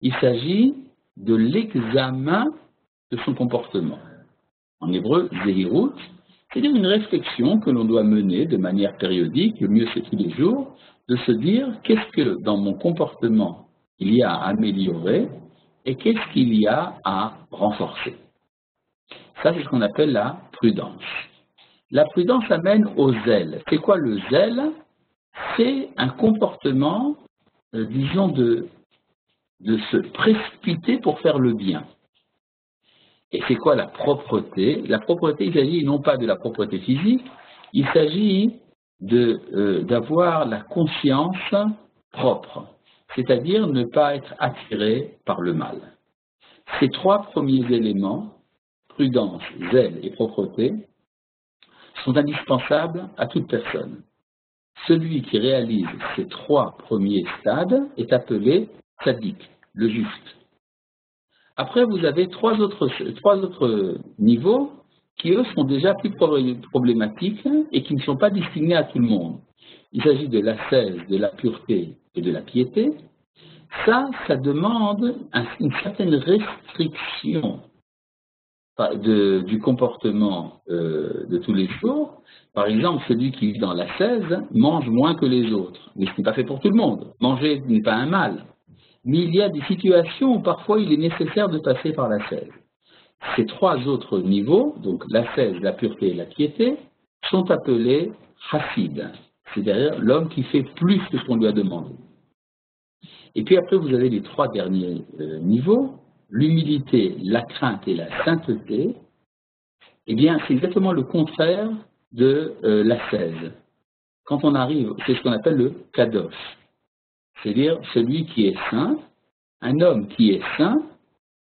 il s'agit de l'examen de son comportement. En hébreu, zehirut, c'est-à-dire une réflexion que l'on doit mener de manière périodique, le mieux c'est tous les jours, de se dire qu'est-ce que dans mon comportement il y a à améliorer et qu'est-ce qu'il y a à renforcer. Ça, c'est ce qu'on appelle la prudence. La prudence amène au zèle. C'est quoi le zèle? C'est un comportement, disons, de se précipiter pour faire le bien. Et c'est quoi la propreté? La propreté, il s'agit non pas de la propreté physique, il s'agit d'avoir la conscience propre, c'est-à-dire ne pas être attiré par le mal. Ces trois premiers éléments, prudence, zèle et propreté, sont indispensables à toute personne. Celui qui réalise ces trois premiers stades est appelé tzaddik, le juste. Après, vous avez trois autres niveaux qui, eux, sont déjà plus problématiques et qui ne sont pas destinés à tout le monde. Il s'agit de l'ascèse, de la pureté et de la piété. Ça demande une certaine restriction du comportement de tous les jours. Par exemple, celui qui vit dans l'ascèse mange moins que les autres. Mais ce n'est pas fait pour tout le monde. Manger n'est pas un mal. Mais il y a des situations où parfois il est nécessaire de passer par l'ascèse. Ces trois autres niveaux, donc l'ascèse, la pureté et la piété, sont appelés chassid, c'est-à-dire l'homme qui fait plus que ce qu'on lui a demandé. Et puis après, vous avez les trois derniers niveaux, l'humilité, la crainte et la sainteté. Eh bien, c'est exactement le contraire de l'ascèse. Quand on arrive, c'est ce qu'on appelle le kadosh, c'est-à-dire celui qui est saint. Un homme qui est saint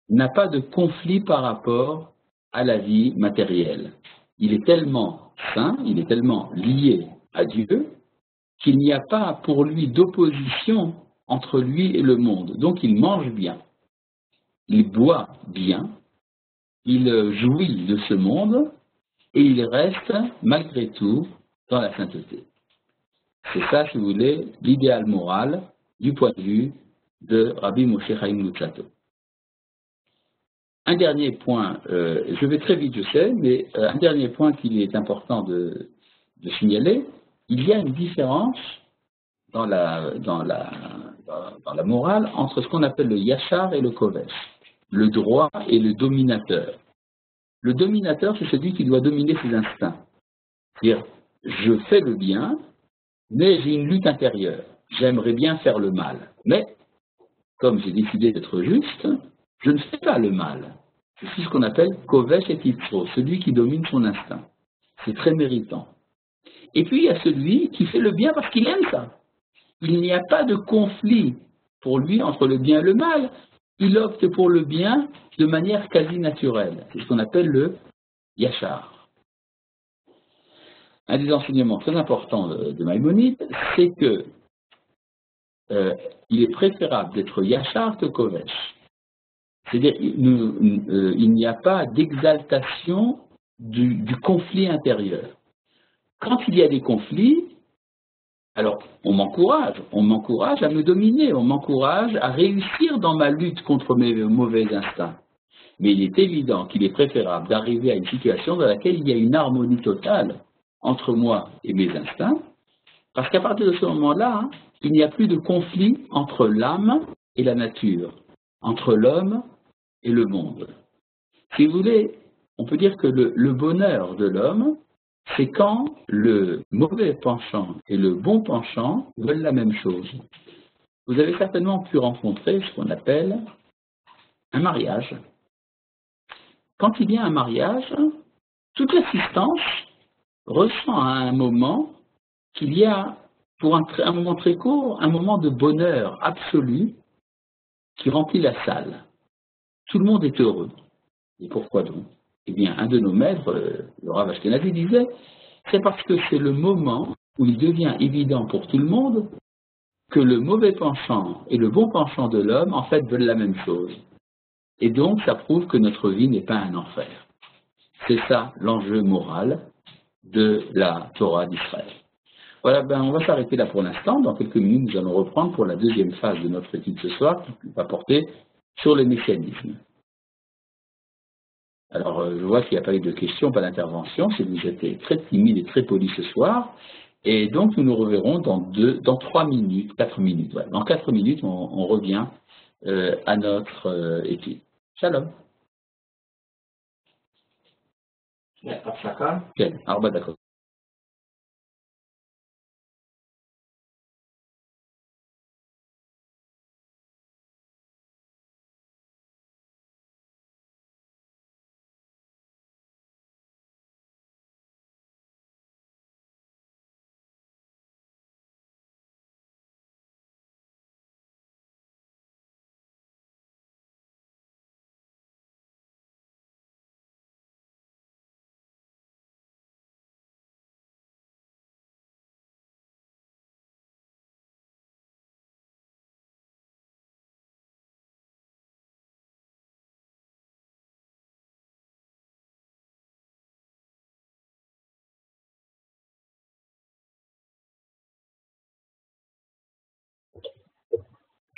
n'a pas de conflit par rapport à la vie matérielle. Il est tellement saint, il est tellement lié à Dieu, qu'il n'y a pas pour lui d'opposition entre lui et le monde. Donc il mange bien, il boit bien, il jouit de ce monde et il reste malgré tout dans la sainteté. C'est ça, si vous voulez, l'idéal moral du point de vue de Rabbi Moshe Chaim Luzzatto. Un dernier point, je vais très vite, je sais, mais un dernier point qu'il est important de signaler, il y a une différence dans la morale entre ce qu'on appelle le yachar et le kovesh, le droit et le dominateur. Le dominateur, c'est celui qui doit dominer ses instincts. C'est-à-dire, je fais le bien, mais j'ai une lutte intérieure. J'aimerais bien faire le mal. Mais, comme j'ai décidé d'être juste, je ne fais pas le mal. Je suis ce qu'on appelle kovesh et titzro, celui qui domine son instinct. C'est très méritant. Et puis, il y a celui qui fait le bien parce qu'il aime ça. Il n'y a pas de conflit pour lui entre le bien et le mal. Il opte pour le bien de manière quasi naturelle. C'est ce qu'on appelle le yachar. Un des enseignements très importants de Maïmonide, c'est que il est préférable d'être yachar que kovesh. C'est-à-dire il n'y a pas d'exaltation du conflit intérieur. Quand il y a des conflits, alors on m'encourage à me dominer, on m'encourage à réussir dans ma lutte contre mes mauvais instincts. Mais il est évident qu'il est préférable d'arriver à une situation dans laquelle il y a une harmonie totale entre moi et mes instincts, parce qu'à partir de ce moment-là, il n'y a plus de conflit entre l'âme et la nature, entre l'homme et le monde. Si vous voulez, on peut dire que le bonheur de l'homme, c'est quand le mauvais penchant et le bon penchant veulent la même chose. Vous avez certainement pu rencontrer ce qu'on appelle un mariage. Quand il y a un mariage, toute l'assistance ressent à un moment qu'il y a, pour un moment très court, un moment de bonheur absolu qui remplit la salle. Tout le monde est heureux. Et pourquoi donc? Eh bien, un de nos maîtres, le Rav Ashkenazi, disait, c'est parce que c'est le moment où il devient évident pour tout le monde que le mauvais penchant et le bon penchant de l'homme, en fait, veulent la même chose. Et donc, ça prouve que notre vie n'est pas un enfer. C'est ça l'enjeu moral de la Torah d'Israël. Voilà, on va s'arrêter là pour l'instant. Dans quelques minutes, nous allons reprendre pour la deuxième phase de notre étude ce soir, qui va porter sur le messianisme. Alors, je vois qu'il n'y a pas eu de questions, pas d'intervention, c'est que vous êtes très timide et très poli ce soir. Et donc, nous nous reverrons dans 3 minutes, 4 minutes. Ouais. Dans 4 minutes, on revient à notre étude. Shalom. כן, 4 דקות.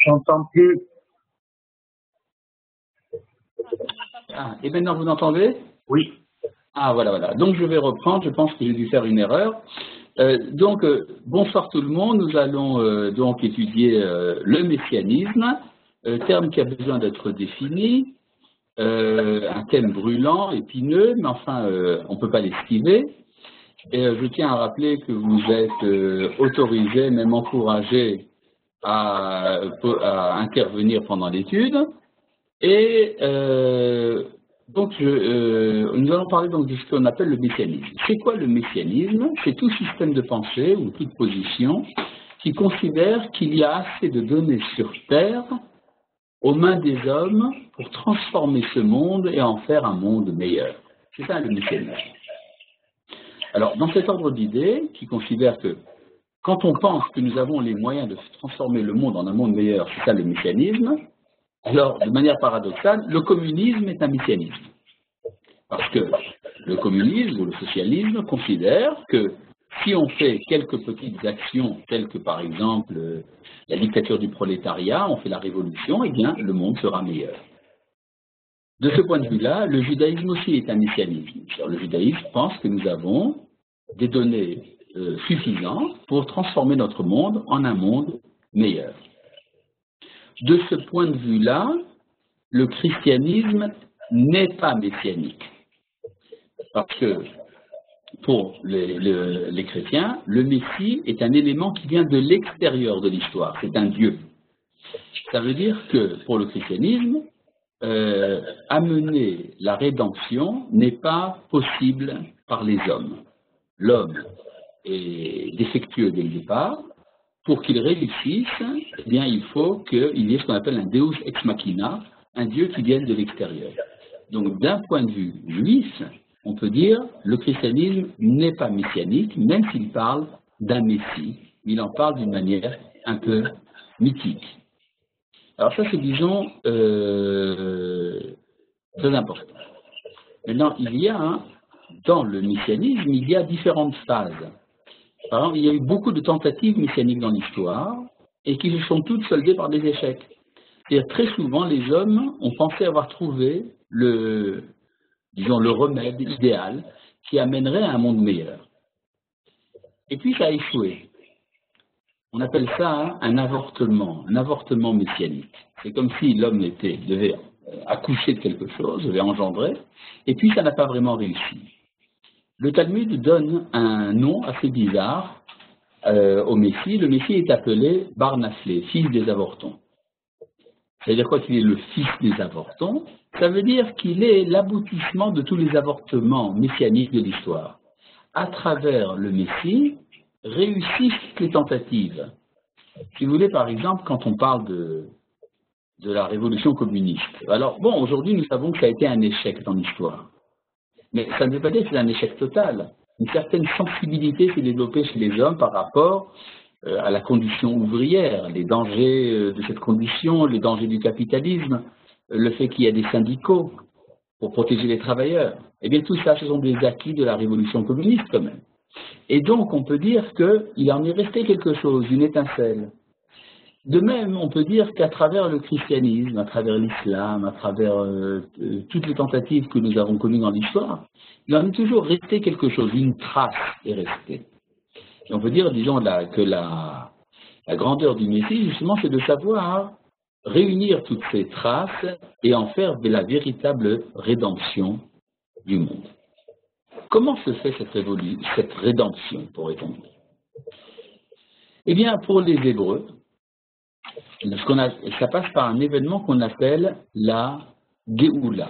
J'entends plus. Ah, et maintenant vous entendez? Oui. Ah, voilà. Donc je vais reprendre, je pense que j'ai dû faire une erreur. Bonsoir tout le monde, nous allons donc étudier le messianisme, terme qui a besoin d'être défini, un thème brûlant, épineux, mais enfin on ne peut pas l'esquiver. Et je tiens à rappeler que vous êtes autorisés, même encouragés à intervenir pendant l'étude. Et donc, nous allons parler donc de ce qu'on appelle le messianisme. C'est quoi le messianisme? C'est tout système de pensée ou toute position qui considère qu'il y a assez de données sur Terre aux mains des hommes pour transformer ce monde et en faire un monde meilleur. C'est ça le messianisme. Alors, dans cet ordre d'idées, qui considère que quand on pense que nous avons les moyens de transformer le monde en un monde meilleur, c'est ça le messianisme, alors, de manière paradoxale, le communisme est un messianisme. Parce que le communisme ou le socialisme considère que si on fait quelques petites actions, telles que par exemple la dictature du prolétariat, on fait la révolution, eh bien le monde sera meilleur. De ce point de vue-là, le judaïsme aussi est un messianisme. Alors, le judaïsme pense que nous avons des données suffisantes pour transformer notre monde en un monde meilleur. De ce point de vue-là, le christianisme n'est pas messianique. Parce que pour les chrétiens, le Messie est un élément qui vient de l'extérieur de l'histoire, c'est un Dieu. Ça veut dire que pour le christianisme, amener la rédemption n'est pas possible par les hommes. L'homme est défectueux dès le départ. Pour qu'il réussisse, eh bien, il faut qu'il y ait ce qu'on appelle un Deus ex machina, un Dieu qui vienne de l'extérieur. Donc, d'un point de vue juif, on peut dire le christianisme n'est pas messianique, même s'il parle d'un Messie. Il en parle d'une manière un peu mythique. Alors ça, c'est, disons, très important. Maintenant, dans le messianisme, il y a différentes phases. Par exemple, il y a eu beaucoup de tentatives messianiques dans l'histoire et qui se sont toutes soldées par des échecs. C'est-à-dire, très souvent, les hommes ont pensé avoir trouvé le remède idéal qui amènerait à un monde meilleur. Et puis, ça a échoué. On appelle ça un avortement messianique. C'est comme si l'homme devait accoucher de quelque chose, devait engendrer, et puis ça n'a pas vraiment réussi. Le Talmud donne un nom assez bizarre au Messie. Le Messie est appelé Bar Naphlé, fils des avortons. Ça veut dire quoi qu'il est le fils des avortons? Ça veut dire qu'il est l'aboutissement de tous les avortements messianiques de l'histoire. À travers le Messie, réussissent les tentatives. Si vous voulez, par exemple, quand on parle de la révolution communiste. Alors, bon, aujourd'hui, nous savons que ça a été un échec dans l'histoire. Mais ça ne veut pas dire que c'est un échec total. Une certaine sensibilité s'est développée chez les hommes par rapport à la condition ouvrière, les dangers de cette condition, les dangers du capitalisme, le fait qu'il y a des syndicats pour protéger les travailleurs. Eh bien, tout ça, ce sont des acquis de la révolution communiste quand même. Et donc, on peut dire qu'il en est resté quelque chose, une étincelle. De même, on peut dire qu'à travers le christianisme, à travers l'islam, à travers toutes les tentatives que nous avons connues dans l'histoire, il en est toujours resté quelque chose, une trace est restée. Et on peut dire, disons, que la grandeur du Messie, justement, c'est de savoir réunir toutes ces traces et en faire de la véritable rédemption du monde. Comment se fait cette rédemption, pourrait-on dire? Eh bien, pour les Hébreux, ça passe par un événement qu'on appelle la Géoula.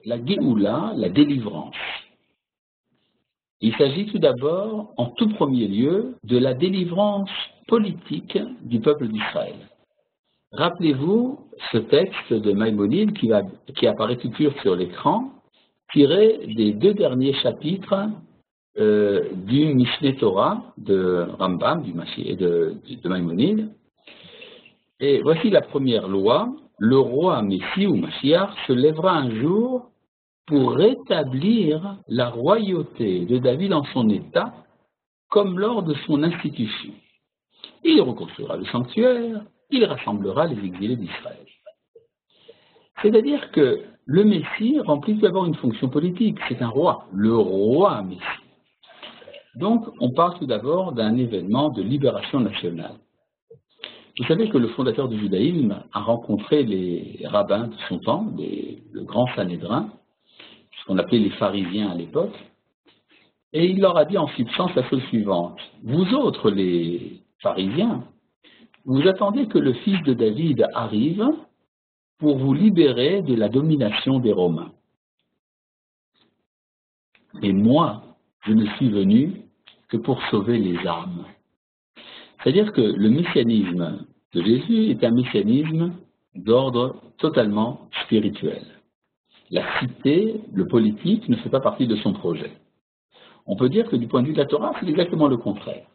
La Géoula, la délivrance. Il s'agit tout d'abord, en tout premier lieu, de la délivrance politique du peuple d'Israël. Rappelez-vous ce texte de Maïmonide qui apparaît tout de suite sur l'écran, tiré des 2 derniers chapitres du Mishneh Torah de Rambam, de Maïmonide. Et voici la première loi: le roi Messie ou Mashiach se lèvera un jour pour rétablir la royauté de David en son état, comme lors de son institution. Il reconstruira le sanctuaire, il rassemblera les exilés d'Israël. C'est-à-dire que le Messie remplit tout d'abord une fonction politique, c'est un roi, le roi Messie. Donc, on parle tout d'abord d'un événement de libération nationale. Vous savez que le fondateur du judaïsme a rencontré les rabbins de son temps, le grand Sanhédrin, ce qu'on appelait les pharisiens à l'époque, et il leur a dit en substance la chose suivante. Vous autres, les pharisiens, vous attendez que le fils de David arrive pour vous libérer de la domination des Romains. Mais moi, je ne suis venu que pour sauver les âmes. C'est-à-dire que le messianisme de Jésus est un messianisme d'ordre totalement spirituel. La cité, le politique, ne fait pas partie de son projet. On peut dire que du point de vue de la Torah, c'est exactement le contraire.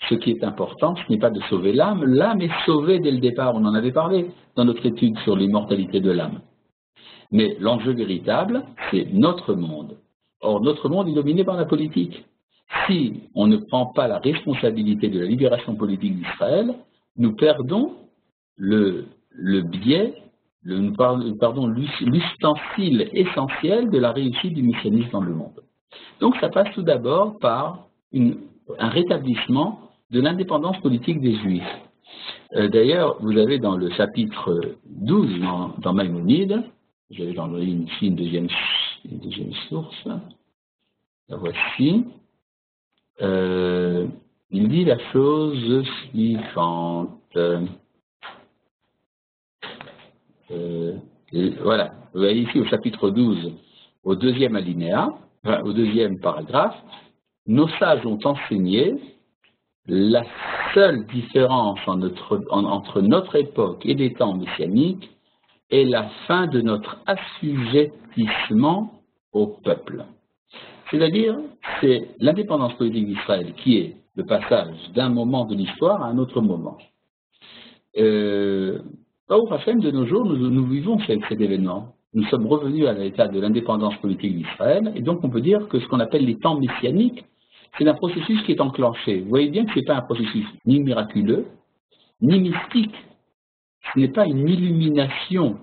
Ce qui est important, ce n'est pas de sauver l'âme, l'âme est sauvée dès le départ, on en avait parlé dans notre étude sur l'immortalité de l'âme. Mais l'enjeu véritable, c'est notre monde. Or, notre monde est dominé par la politique. Si on ne prend pas la responsabilité de la libération politique d'Israël, nous perdons l'ustensile essentiel de la réussite du messianisme dans le monde. Donc ça passe tout d'abord par un rétablissement de l'indépendance politique des Juifs. D'ailleurs, vous avez dans le chapitre 12 dans Maïmonide, j'avais envoyé ici une deuxième source, la voici, il dit la chose suivante. Voilà, vous voyez ici au chapitre 12, au deuxième alinéa, au deuxième paragraphe, nos sages ont enseigné la seule différence entre notre époque et les temps messianiques est la fin de notre assujettissement au peuple. C'est-à-dire, c'est l'indépendance politique d'Israël qui est le passage d'un moment de l'histoire à un autre moment. Au Hachem, de nos jours, nous vivons cet événement. Nous sommes revenus à l'état de l'indépendance politique d'Israël, et donc on peut dire que ce qu'on appelle les temps messianiques, c'est un processus qui est enclenché. Vous voyez bien que ce n'est pas un processus ni miraculeux, ni mystique. Ce n'est pas une illumination,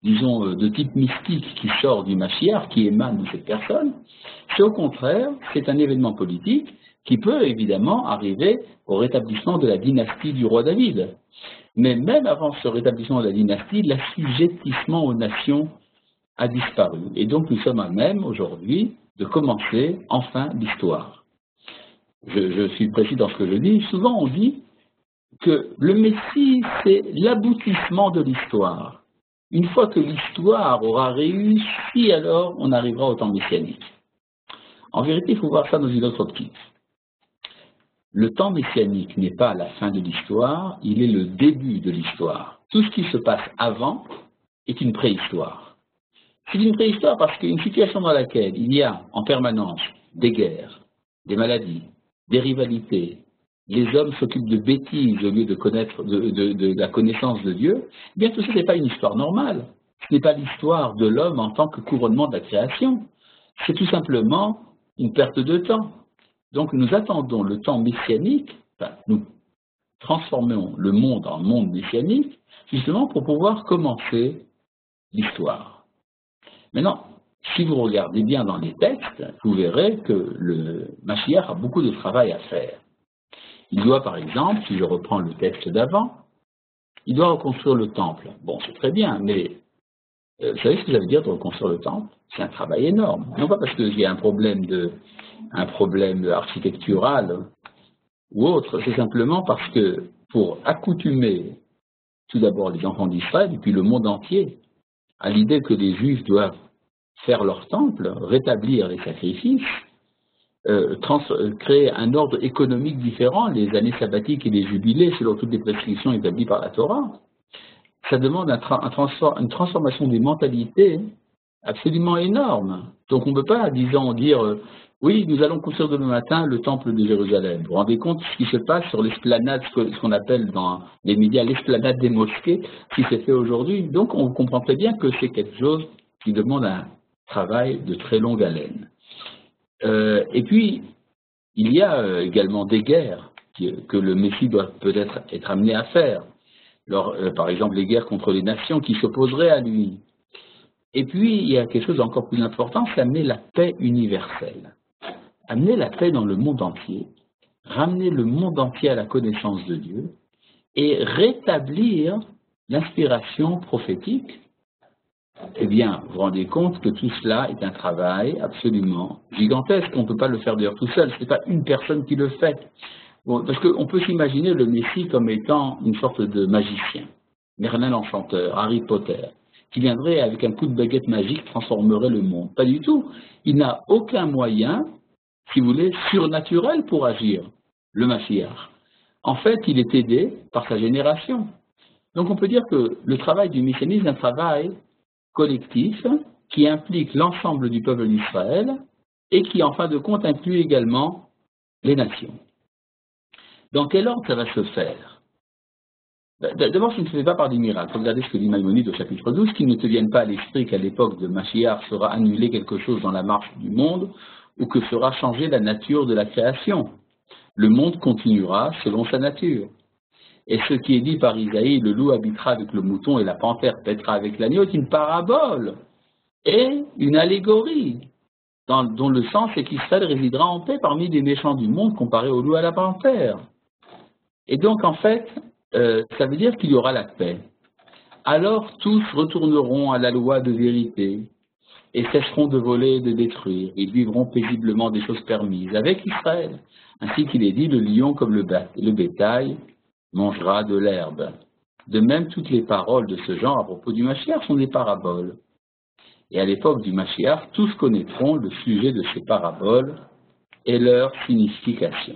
disons, de type mystique qui sort du Mashiach, qui émane de cette personne. C'est au contraire, c'est un événement politique qui peut évidemment arriver au rétablissement de la dynastie du roi David. Mais même avant ce rétablissement de la dynastie, l'assujettissement aux nations a disparu. Et donc nous sommes à même aujourd'hui de commencer enfin l'histoire. Je suis précis dans ce que je dis. Souvent on dit que le Messie, c'est l'aboutissement de l'histoire. Une fois que l'histoire aura réussi, alors on arrivera au temps messianique. En vérité, il faut voir ça dans une autre optique. Le temps messianique n'est pas la fin de l'histoire, il est le début de l'histoire. Tout ce qui se passe avant est une préhistoire. C'est une préhistoire parce qu'une situation dans laquelle il y a en permanence des guerres, des maladies, des rivalités, les hommes s'occupent de bêtises au lieu de connaître de la connaissance de Dieu, eh bien tout ça, ce n'est pas une histoire normale. Ce n'est pas l'histoire de l'homme en tant que couronnement de la création. C'est tout simplement une perte de temps. Donc nous attendons le temps messianique, enfin, nous transformons le monde en monde messianique, justement pour pouvoir commencer l'histoire. Maintenant, si vous regardez bien dans les textes, vous verrez que le Mashiach a beaucoup de travail à faire. Il doit, par exemple, si je reprends le texte d'avant, il doit reconstruire le temple. Bon, c'est très bien, mais vous savez ce que ça veut dire de reconstruire le temple? C'est un travail énorme. Non pas parce qu'il y a un problème architectural ou autre, c'est simplement parce que pour accoutumer tout d'abord les enfants d'Israël et puis le monde entier à l'idée que les Juifs doivent faire leur temple, rétablir les sacrifices, créer un ordre économique différent, les années sabbatiques et les jubilés selon toutes les prescriptions établies par la Torah, ça demande une transformation des mentalités absolument énorme. Donc on ne peut pas, disons, dire oui, nous allons construire demain matin le temple de Jérusalem. Vous vous rendez compte de ce qui se passe sur l'esplanade, ce qu'on appelle dans les médias l'esplanade des mosquées, qui s'est fait aujourd'hui. Donc on comprend très bien que c'est quelque chose qui demande un travail de très longue haleine. Et puis, il y a également des guerres que le Messie doit peut-être être amené à faire. par exemple les guerres contre les nations qui s'opposeraient à lui. Et puis, il y a quelque chose d'encore plus important, c'est amener la paix universelle. Amener la paix dans le monde entier, ramener le monde entier à la connaissance de Dieu et rétablir l'inspiration prophétique. Eh bien, vous vous rendez compte que tout cela est un travail absolument gigantesque. On ne peut pas le faire d'ailleurs tout seul, ce n'est pas une personne qui le fait. Bon, parce qu'on peut s'imaginer le Messie comme étant une sorte de magicien. Merlin l'Enchanteur, Harry Potter, qui viendrait avec un coup de baguette magique transformerait le monde. Pas du tout. Il n'a aucun moyen, si vous voulez, surnaturel pour agir, le Mashiach. En fait, il est aidé par sa génération. Donc on peut dire que le travail du messianisme est un travail collectif qui implique l'ensemble du peuple d'Israël et qui, en fin de compte, inclut également les nations. Dans quel ordre ça va se faire? D'abord, ça ne se fait pas par des miracles. Regardez ce que dit Maïmonide au chapitre 12, qu'il ne te vienne pas à l'esprit qu'à l'époque de Mashiach sera annulé quelque chose dans la marche du monde ou que sera changée la nature de la création. Le monde continuera selon sa nature. Et ce qui est dit par Isaïe, le loup habitera avec le mouton et la panthère paîtra avec l'agneau, est une parabole et une allégorie, dont le sens est qu'Israël résidera en paix parmi les méchants du monde comparé au loup à la panthère. Et donc, en fait, ça veut dire qu'il y aura la paix. Alors tous retourneront à la loi de vérité et cesseront de voler et de détruire. Ils vivront paisiblement des choses permises avec Israël. Ainsi qu'il est dit, le lion comme le bétail mangera de l'herbe. De même, toutes les paroles de ce genre à propos du Mashiach sont des paraboles. Et à l'époque du Mashiach, tous connaîtront le sujet de ces paraboles et leur signification.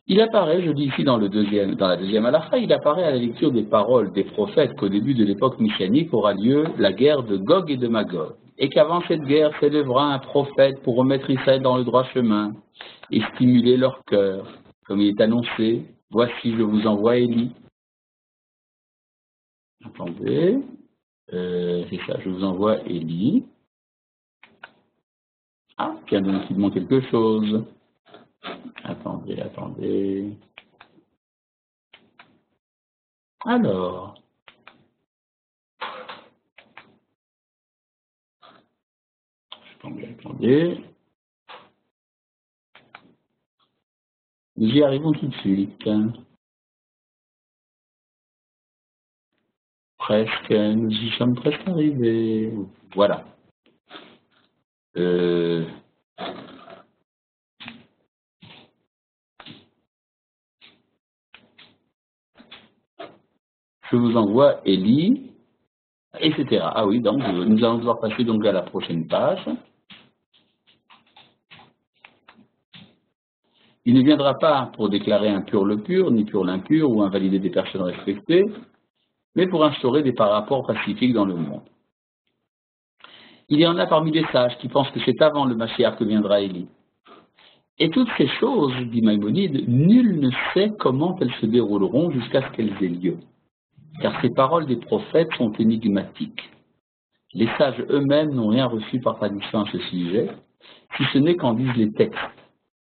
Il apparaît, je dis ici dans la deuxième halakha, il apparaît à la lecture des paroles des prophètes qu'au début de l'époque messianique aura lieu la guerre de Gog et de Magog, et qu'avant cette guerre s'élèvera un prophète pour remettre Israël dans le droit chemin et stimuler leur cœur, comme il est annoncé, voici je vous envoie Élie. Attendez, c'est ça, je vous envoie Élie. Ah, il y a donc il manque quelque chose. Attendez. Alors. Attendez. Nous y arrivons tout de suite. Presque, nous y sommes presque arrivés. Voilà. Je vous envoie Élie, etc. Ah oui, donc nous allons devoir passer donc à la prochaine page. Il ne viendra pas pour déclarer impur le pur, ni pur l'impur, ou invalider des personnes respectées, mais pour instaurer des rapports pacifiques dans le monde. Il y en a parmi les sages qui pensent que c'est avant le Mashiach que viendra Élie. Et toutes ces choses, dit Maïmonide, nul ne sait comment elles se dérouleront jusqu'à ce qu'elles aient lieu. Car ces paroles des prophètes sont énigmatiques. Les sages eux-mêmes n'ont rien reçu par tradition à ce sujet, si ce n'est qu'en disent les textes.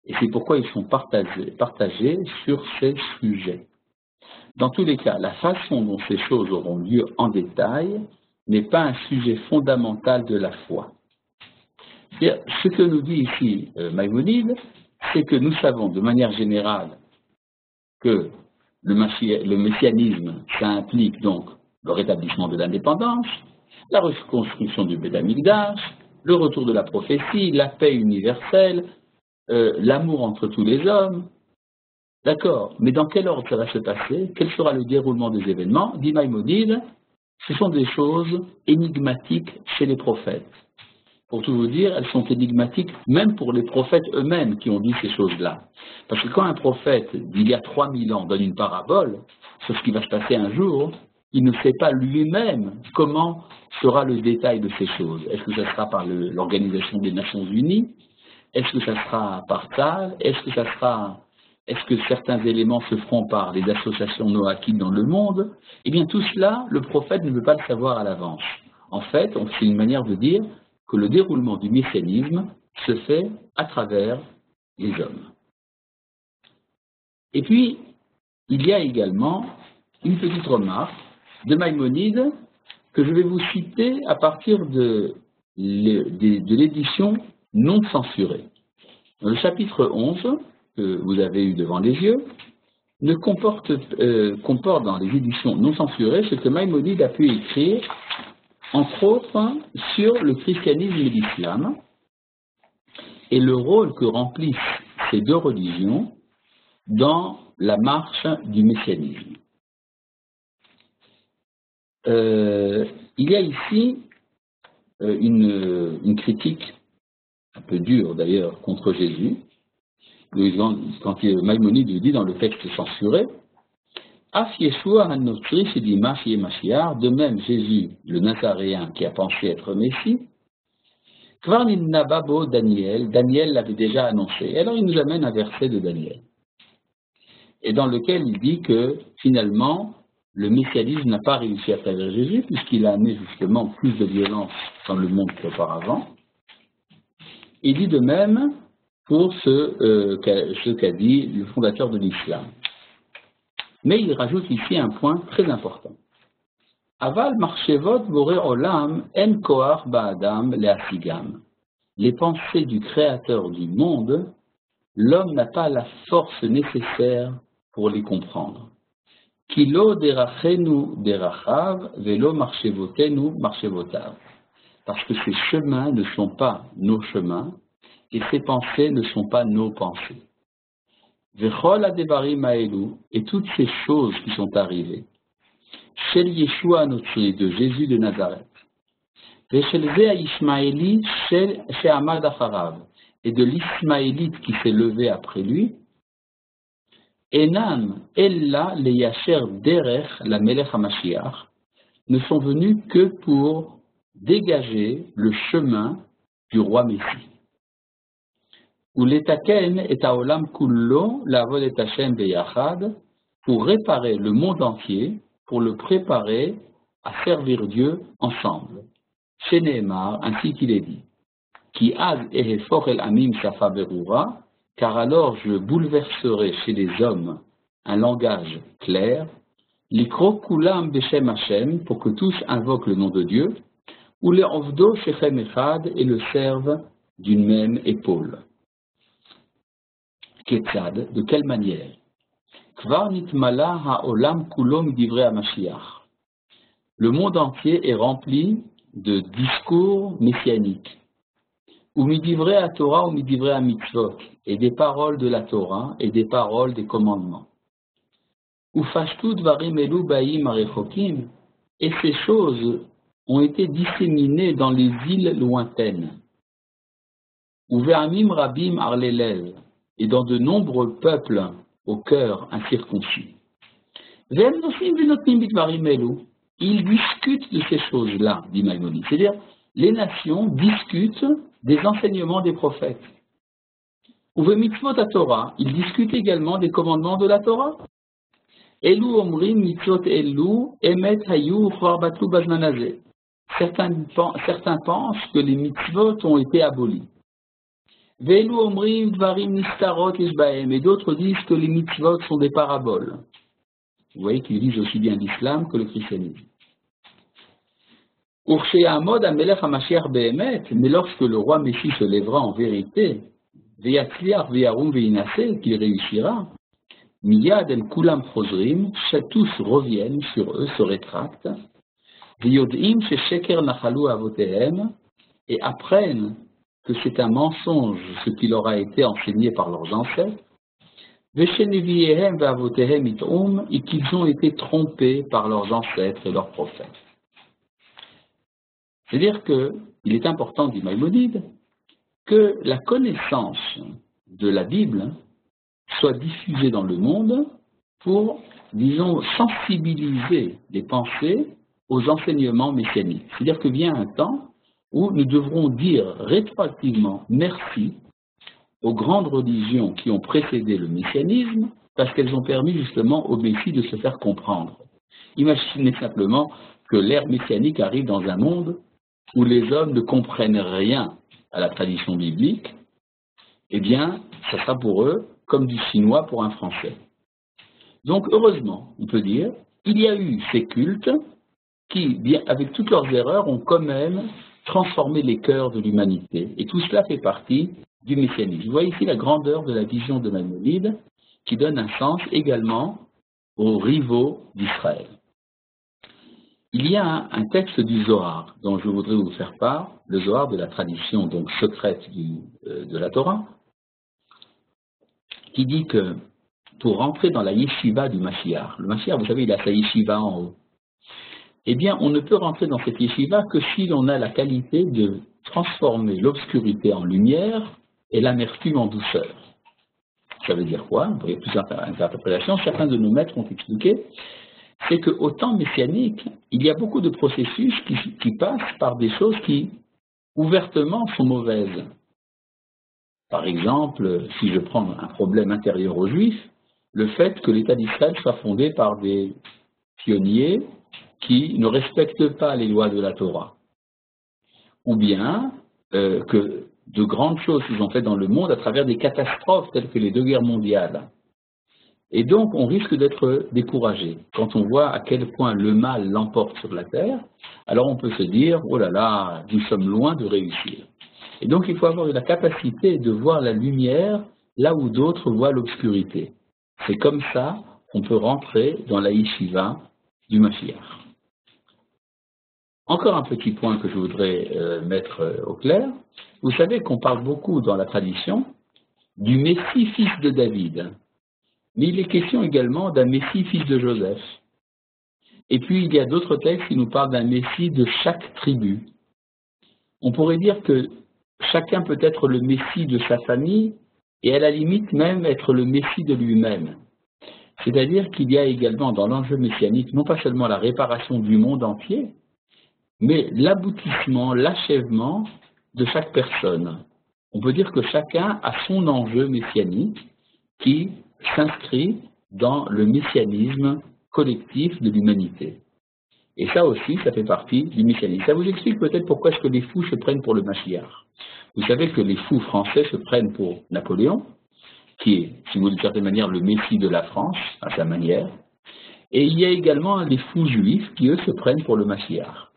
Et c'est pourquoi ils sont partagés sur ces sujets. Dans tous les cas, la façon dont ces choses auront lieu en détail n'est pas un sujet fondamental de la foi. Ce que nous dit ici Maïmonide, c'est que nous savons de manière générale que le messianisme, ça implique donc le rétablissement de l'indépendance, la reconstruction du Beth Amikdash, le retour de la prophétie, la paix universelle, l'amour entre tous les hommes. D'accord, mais dans quel ordre ça va se passer? Quel sera le déroulement des événements? Dit Maïmonide, ce sont des choses énigmatiques chez les prophètes. Pour tout vous dire, elles sont énigmatiques même pour les prophètes eux-mêmes qui ont dit ces choses-là. Parce que quand un prophète d'il y a 3000 ans donne une parabole sur ce qui va se passer un jour, il ne sait pas lui-même comment sera le détail de ces choses. Est-ce que ça sera par l'Organisation des Nations Unies? Est-ce que ça sera par Tzal? Est-ce que certains éléments se feront par les associations noachiques dans le monde? Eh bien tout cela, le prophète ne veut pas le savoir à l'avance. En fait, c'est une manière de dire que le déroulement du messianisme se fait à travers les hommes. Et puis, il y a également une petite remarque de Maïmonide que je vais vous citer à partir de l'édition non censurée. Le chapitre 11, que vous avez eu devant les yeux, comporte dans les éditions non censurées ce que Maïmonide a pu écrire, entre autres, sur le christianisme et l'islam, et le rôle que remplissent ces deux religions dans la marche du messianisme. Il y a ici une critique, un peu dure d'ailleurs, contre Jésus, quand Maïmonide dit dans le texte censuré, Af Yeshua han-Notri Shedimash Yemashiach, de même Jésus, le Nazaréen qui a pensé être Messie, Kvar Nababo Daniel l'avait déjà annoncé. Et alors il nous amène un verset de Daniel, et dans lequel il dit que finalement le messianisme n'a pas réussi à travers Jésus, puisqu'il a amené justement plus de violence dans le monde qu'auparavant. Il dit de même pour ce qu'a dit le fondateur de l'islam. Mais il rajoute ici un point très important. Aval marchevot boré olam en koach ba'adam le'asigam. Les pensées du créateur du monde, l'homme n'a pas la force nécessaire pour les comprendre. Kilo derachenu derachav velo marchevotenu marchevotav. Parce que ces chemins ne sont pas nos chemins et ces pensées ne sont pas nos pensées. Vechol adevarim haelu, et toutes ces choses qui sont arrivées. Shel Yeshua Anotri, de Jésus de Nazareth. Veshel Zeh Ishmaeli she'amad acharav, et de l'Ismaélite qui s'est levé après lui. Enam ella leyacher derech la melech hamashiach, ne sont venus que pour dégager le chemin du roi Messie. Ou l'etaken et haolam kullo lavod et Hashem beyachad, pour réparer le monde entier, pour le préparer à servir Dieu ensemble. Chez Nehemar, ainsi qu'il est dit, Ki az ehefor el amim safa berura, car alors je bouleverserai chez les hommes un langage clair, l'ikro kulam beshem Hashem, pour que tous invoquent le nom de Dieu, ou les ovdo shechem echad, et le servent d'une même épaule. Ketzad, de quelle manière? Kvar nitmala ha'olam kulo midivrei HaMashiach. Le monde entier est rempli de discours messianiques. Ou midivrei HaTorah ou midivrei HaMitzvot, et des paroles de la Torah et des paroles des commandements. Ou fashtu dvarim elu ba'im arechokim, et ces choses ont été disséminées dans les îles lointaines. Ou ve'amim rabim arlelev, et dans de nombreux peuples au cœur incirconcis. Ils discutent de ces choses-là, dit Maïmonide. C'est-à-dire, les nations discutent des enseignements des prophètes. Ou mitzvot à Torah, ils discutent également des commandements de la Torah. Elu omrim mitzvot elu emet hayu chorbatlu bazmanazé. Certains pensent que les mitzvot ont été abolis. Et d'autres disent que les mitzvot sont des paraboles. Vous voyez qu'ils visent aussi bien l'islam que le christianisme. Mais lorsque le roi Messie se lèvera en vérité, qu'il réussira, miyad el kulam chozrim, tous reviennent sur eux, se rétractent, et apprennent que c'est un mensonge ce qui leur a été enseigné par leurs ancêtres, et qu'ils ont été trompés par leurs ancêtres et leurs prophètes. C'est-à-dire qu'il est important, dit Maïmonide, que la connaissance de la Bible soit diffusée dans le monde pour, disons, sensibiliser les pensées aux enseignements messianiques. C'est-à-dire que vient un temps où nous devrons dire rétroactivement merci aux grandes religions qui ont précédé le messianisme, parce qu'elles ont permis justement au Messie de se faire comprendre. Imaginez simplement que l'ère messianique arrive dans un monde où les hommes ne comprennent rien à la tradition biblique, eh bien, ça sera pour eux comme du chinois pour un français. Donc, heureusement, on peut dire, il y a eu ces cultes qui, bien, avec toutes leurs erreurs, ont quand même transformé les cœurs de l'humanité. Et tout cela fait partie du messianisme. Vous voyez ici la grandeur de la vision de Maïmonide, qui donne un sens également aux rivaux d'Israël. Il y a un texte du Zohar dont je voudrais vous faire part, le Zohar de la tradition donc secrète de la Torah, qui dit que pour rentrer dans la yeshiva du Mashiach, le Mashiach, vous savez, il a sa yeshiva en haut, eh bien, on ne peut rentrer dans cette yeshiva que si l'on a la qualité de transformer l'obscurité en lumière et l'amertume en douceur. Ça veut dire quoi? Il y a plusieurs interprétations. Certains de nos maîtres ont expliqué, c'est qu'au temps messianique, il y a beaucoup de processus qui passent par des choses qui, ouvertement, sont mauvaises. Par exemple, si je prends un problème intérieur aux Juifs, le fait que l'État d'Israël soit fondé par des pionniers qui ne respectent pas les lois de la Torah. Ou bien que de grandes choses se sont faites dans le monde à travers des catastrophes telles que les 2 guerres mondiales. Et donc, on risque d'être découragé. Quand on voit à quel point le mal l'emporte sur la terre, alors on peut se dire, oh là là, nous sommes loin de réussir. Et donc, il faut avoir la capacité de voir la lumière là où d'autres voient l'obscurité. C'est comme ça qu'on peut rentrer dans la yeshiva du Mashiach. Encore un petit point que je voudrais mettre au clair. Vous savez qu'on parle beaucoup dans la tradition du Messie fils de David. Mais il est question également d'un Messie fils de Joseph. Et puis il y a d'autres textes qui nous parlent d'un Messie de chaque tribu. On pourrait dire que chacun peut être le Messie de sa famille et à la limite même être le Messie de lui-même. C'est-à-dire qu'il y a également dans l'enjeu messianique non pas seulement la réparation du monde entier, mais l'aboutissement, l'achèvement de chaque personne. On peut dire que chacun a son enjeu messianique qui s'inscrit dans le messianisme collectif de l'humanité. Et ça aussi, ça fait partie du messianisme. Ça vous explique peut-être pourquoi est-ce que les fous se prennent pour le Mashiach. Vous savez que les fous français se prennent pour Napoléon, qui est, si vous voulez, d'une certaine manière, le Messie de la France, à sa manière. Et il y a également les fous juifs qui, eux, se prennent pour le Mashiach.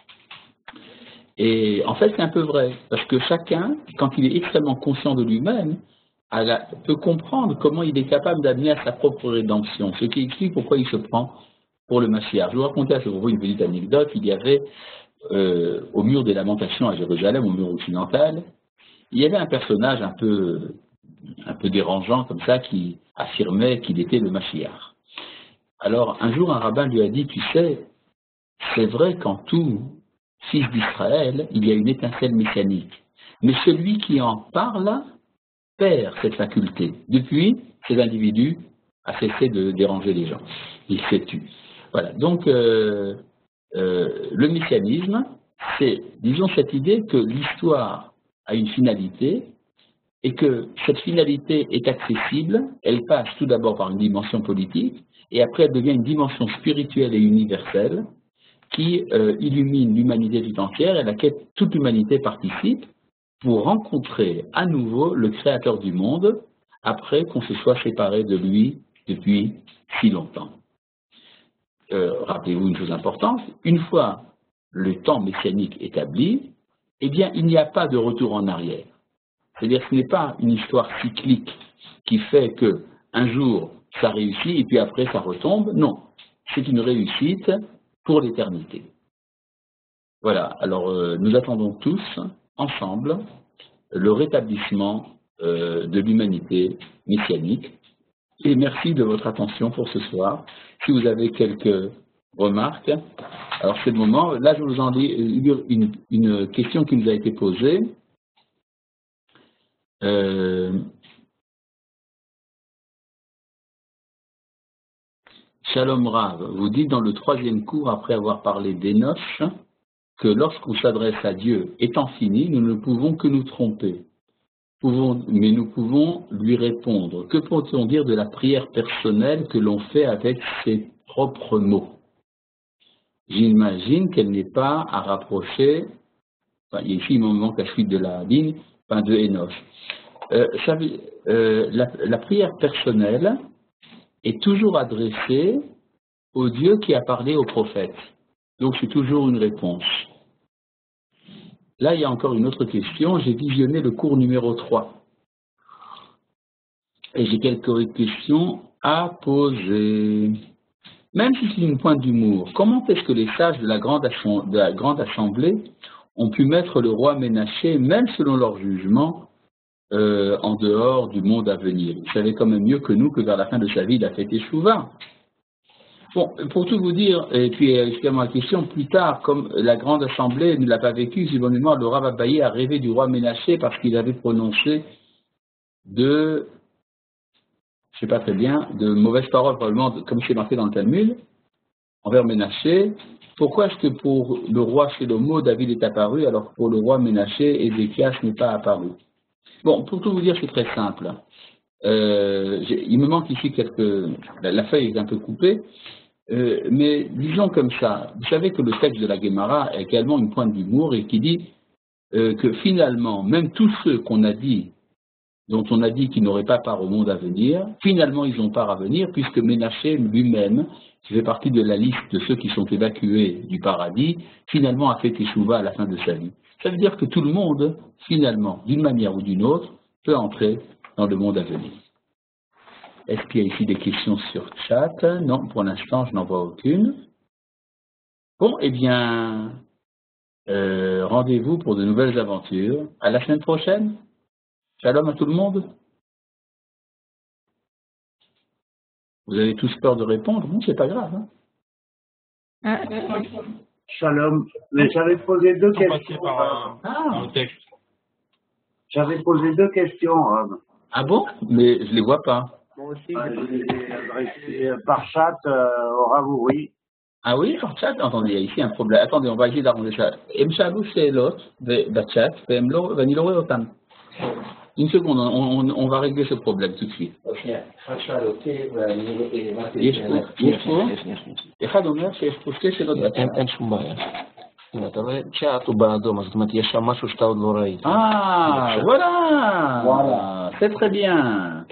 Et en fait, c'est un peu vrai, parce que chacun, quand il est extrêmement conscient de lui-même, peut comprendre comment il est capable d'amener à sa propre rédemption, ce qui explique pourquoi il se prend pour le Mashiach. Je vais vous raconter à ce propos une petite anecdote. Il y avait, au mur des Lamentations à Jérusalem, au mur occidental, il y avait un personnage un peu dérangeant comme ça, qui affirmait qu'il était le Mashiach. Alors, un jour, un rabbin lui a dit, tu sais, c'est vrai qu'en tout fils d'Israël, il y a une étincelle messianique. Mais celui qui en parle perd cette faculté. Depuis, cet individu a cessé de déranger les gens. Il s'est tu. Voilà. Donc, le messianisme, c'est, disons, cette idée que l'histoire a une finalité et que cette finalité est accessible. Elle passe tout d'abord par une dimension politique et après elle devient une dimension spirituelle et universelle qui illumine l'humanité tout entière et à laquelle toute l'humanité participe pour rencontrer à nouveau le Créateur du monde après qu'on se soit séparé de lui depuis si longtemps. Rappelez-vous une chose importante, une fois le temps messianique établi, eh bien il n'y a pas de retour en arrière. C'est-à-dire que ce n'est pas une histoire cyclique qui fait que un jour ça réussit et puis après ça retombe. Non, c'est une réussite pour l'éternité. Voilà, alors nous attendons tous, ensemble, le rétablissement de l'humanité messianique. Et merci de votre attention pour ce soir. Si vous avez quelques remarques, alors c'est le moment. Là, je vous en lire une question qui nous a été posée. Shalom Rav, vous dites dans le 3e cours, après avoir parlé d'Enoch, que lorsqu'on s'adresse à Dieu étant fini, nous ne pouvons que nous tromper. Mais nous pouvons lui répondre. Que peut-on dire de la prière personnelle que l'on fait avec ses propres mots? J'imagine qu'elle n'est pas à rapprocher, enfin, ici il me manque la suite de la ligne, de Enoch. La prière personnelle est toujours adressée au Dieu qui a parlé au prophète. Donc c'est toujours une réponse. Là, il y a encore une autre question. J'ai visionné le cours numéro 3. Et j'ai quelques questions à poser. Même si c'est une pointe d'humour, comment est-ce que les sages de la grande assemblée ont pu mettre le roi Ménaché, même selon leur jugement, en dehors du monde à venir? Vous savez quand même mieux que nous que vers la fin de sa vie, il a fait échouva. Bon, pour tout vous dire, et puis justement la question, plus tard, comme la grande assemblée ne l'a pas vécu, si bonne mémoire, le Rav Abaye a rêvé du roi Ménaché parce qu'il avait prononcé je sais pas très bien, de mauvaises paroles, probablement, comme c'est marqué dans le Talmud, envers Ménaché. Pourquoi est-ce que pour le roi Shlomo, David est apparu, alors que pour le roi Ménaché, Ézéchias n'est pas apparu? Bon, pour tout vous dire, c'est très simple. Il me manque ici la feuille est un peu coupée, mais disons comme ça, vous savez que le texte de la Guémara a également une pointe d'humour et qui dit que finalement, même tous ceux dont on a dit qu'ils n'auraient pas part au monde à venir, finalement ils ont part à venir, puisque Ménaché lui-même, qui fait partie de la liste de ceux qui sont évacués du paradis, finalement a fait échouva à la fin de sa vie. Ça veut dire que tout le monde, finalement, d'une manière ou d'une autre, peut entrer dans le monde à venir. Est-ce qu'il y a ici des questions sur chat? Non, pour l'instant, je n'en vois aucune. Bon, eh bien, rendez-vous pour de nouvelles aventures. À la semaine prochaine. Shalom à tout le monde. Vous avez tous peur de répondre? Non, c'est pas grave. Hein? Shalom. Mais j'avais posé deux questions. J'avais posé deux questions. Ah bon? Mais je les vois pas. Moi aussi, je les ai adressées par chat au Rav Uri. Ah oui, par chat? Attendez, il y a ici un problème. Attendez, on va essayer d'arranger ça. Emshalou Sheelot, chat, Vanilore Otam. Une seconde, on va régler ce problème tout de suite. אחד אומר שיש פה שתי שאלות בצ'אט. אין שום בעיה. אם אתה רואה צ'אט הוא באדום, זאת אומרת יש שם משהו שאתה עוד לא ראית. Voilà, c'est très bien.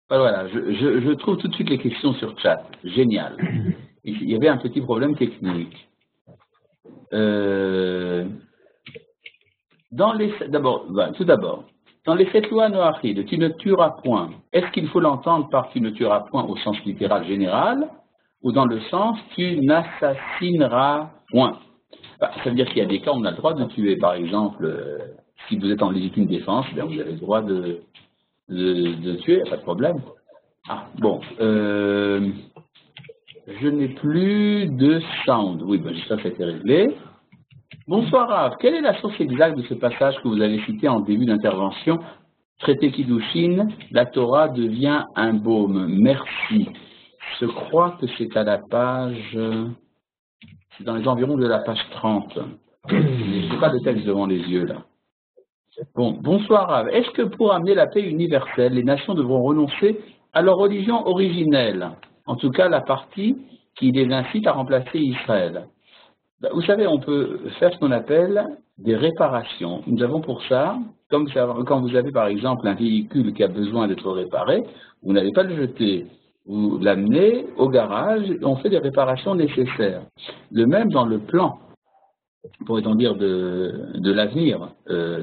Voilà, je trouve tout de suite les questions sur chat. Génial. Il y avait un petit problème technique. Tout d'abord, dans les 7 lois noachides, tu ne tueras point. Est-ce qu'il faut l'entendre par tu ne tueras point au sens littéral général ou dans le sens tu n'assassineras point? Ça veut dire qu'il y a des cas où on a le droit de tuer. Par exemple, si vous êtes en légitime défense, bien vous avez le droit de tuer, pas de problème. Ah, bon. Je n'ai plus de sound. Oui, ben, ça c'était réglé. Bonsoir Rav, quelle est la source exacte de ce passage que vous avez cité en début d'intervention? Traité Kiddushin, la Torah devient un baume. Merci. Je crois que c'est à la page... C'est dans les environs de la page 30. Je n'ai pas le texte devant les yeux là. Bon, bonsoir Rav. Est-ce que pour amener la paix universelle, les nations devront renoncer à leur religion originelle? En tout cas, la partie qui les incite à remplacer Israël. Vous savez, on peut faire ce qu'on appelle des réparations. Nous avons pour ça, comme quand vous avez par exemple un véhicule qui a besoin d'être réparé, vous n'allez pas le jeter, vous l'amenez au garage et on fait des réparations nécessaires. De même dans le plan, pourrait-on dire, de l'avenir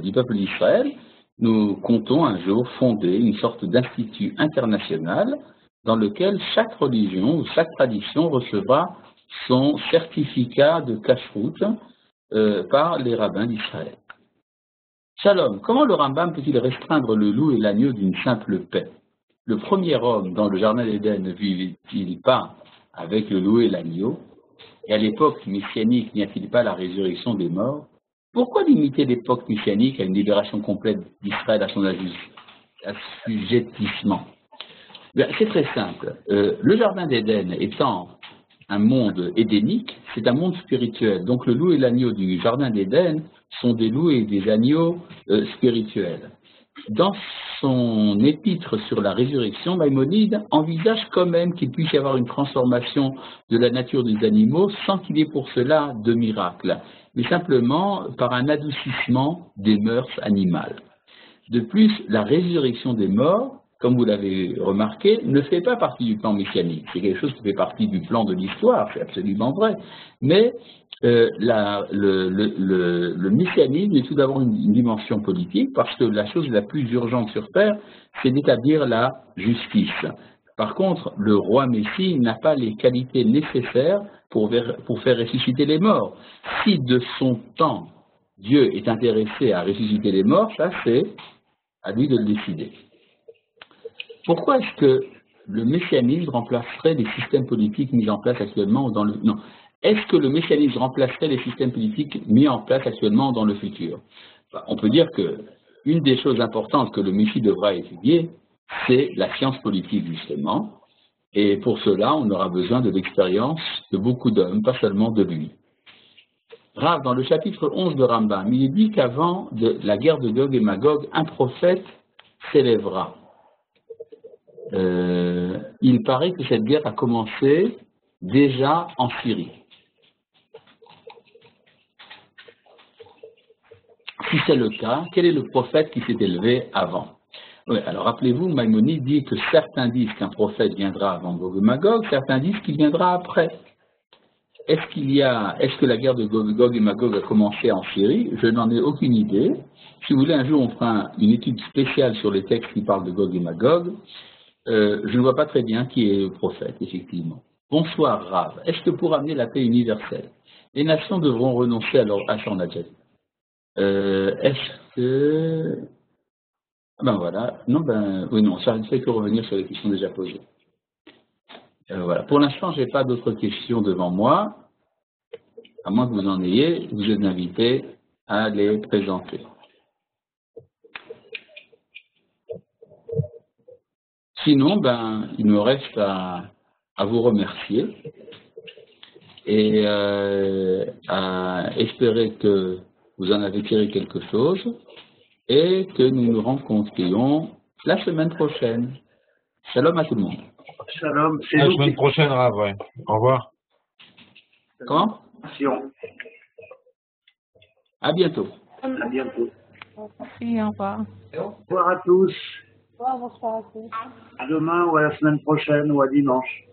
du peuple d'Israël, nous comptons un jour fonder une sorte d'institut international dans lequel chaque religion ou chaque tradition recevra son certificat de cacheroute par les rabbins d'Israël. Shalom, comment le Rambam peut-il restreindre le loup et l'agneau d'une simple paix? Le premier homme dans le jardin d'Éden ne vivait-il pas avec le loup et l'agneau? Et à l'époque messianique, n'y a-t-il pas la résurrection des morts? Pourquoi limiter l'époque messianique à une libération complète d'Israël à son assujettissement? C'est très simple. Le jardin d'Éden étant un monde édénique, c'est un monde spirituel. Donc le loup et l'agneau du jardin d'Éden sont des loups et des agneaux spirituels. Dans son épître sur la résurrection, Maïmonide envisage quand même qu'il puisse y avoir une transformation de la nature des animaux sans qu'il y ait pour cela de miracle, mais simplement par un adoucissement des mœurs animales. De plus, la résurrection des morts comme vous l'avez remarqué, ne fait pas partie du plan messianique. C'est quelque chose qui fait partie du plan de l'histoire, c'est absolument vrai. Mais le messianisme est tout d'abord une dimension politique, parce que la chose la plus urgente sur Terre, c'est d'établir la justice. Par contre, le roi Messie n'a pas les qualités nécessaires pour faire ressusciter les morts. Si de son temps, Dieu est intéressé à ressusciter les morts, ça c'est à lui de le décider. Pourquoi est-ce que le messianisme remplacerait les systèmes politiques mis en place actuellement ou dans le... Non. Est-ce que le messianisme remplacerait les systèmes politiques mis en place actuellement ou dans le futur? On peut dire que une des choses importantes que le Messie devra étudier, c'est la science politique, justement. Et pour cela, on aura besoin de l'expérience de beaucoup d'hommes, pas seulement de lui. Rav, dans le chapitre 11 de Rambam, il est dit qu'avant la guerre de Gog et Magog, un prophète s'élèvera. Il paraît que cette guerre a commencé déjà en Syrie. Si c'est le cas, quel est le prophète qui s'est élevé avant? Oui, alors rappelez-vous, Maïmonide dit que certains disent qu'un prophète viendra avant Gog et Magog, certains disent qu'il viendra après. Est-ce que la guerre de Gog et Magog a commencé en Syrie? Je n'en ai aucune idée. Si vous voulez, un jour on fera une étude spéciale sur les textes qui parlent de Gog et Magog. Je ne vois pas très bien qui est le prophète, effectivement. Bonsoir, Rav. Est-ce que pour amener la paix universelle, les nations devront renoncer à leur achat? Est-ce que... Ben voilà. Non, oui, non, ça ne fait que revenir sur les questions déjà posées. Voilà. Pour l'instant, je n'ai pas d'autres questions devant moi. À moins que vous en ayez, vous êtes invités à les présenter. Sinon, il me reste à vous remercier et à espérer que vous en avez tiré quelque chose et que nous nous rencontrions la semaine prochaine. Shalom à tout le monde. Shalom, c'est La nous semaine qui... prochaine, Rav, ouais. Au revoir. Comment? À bientôt. À bientôt. Merci, au revoir. Au revoir à tous. Bonsoir à tous. À demain ou à la semaine prochaine ou à dimanche.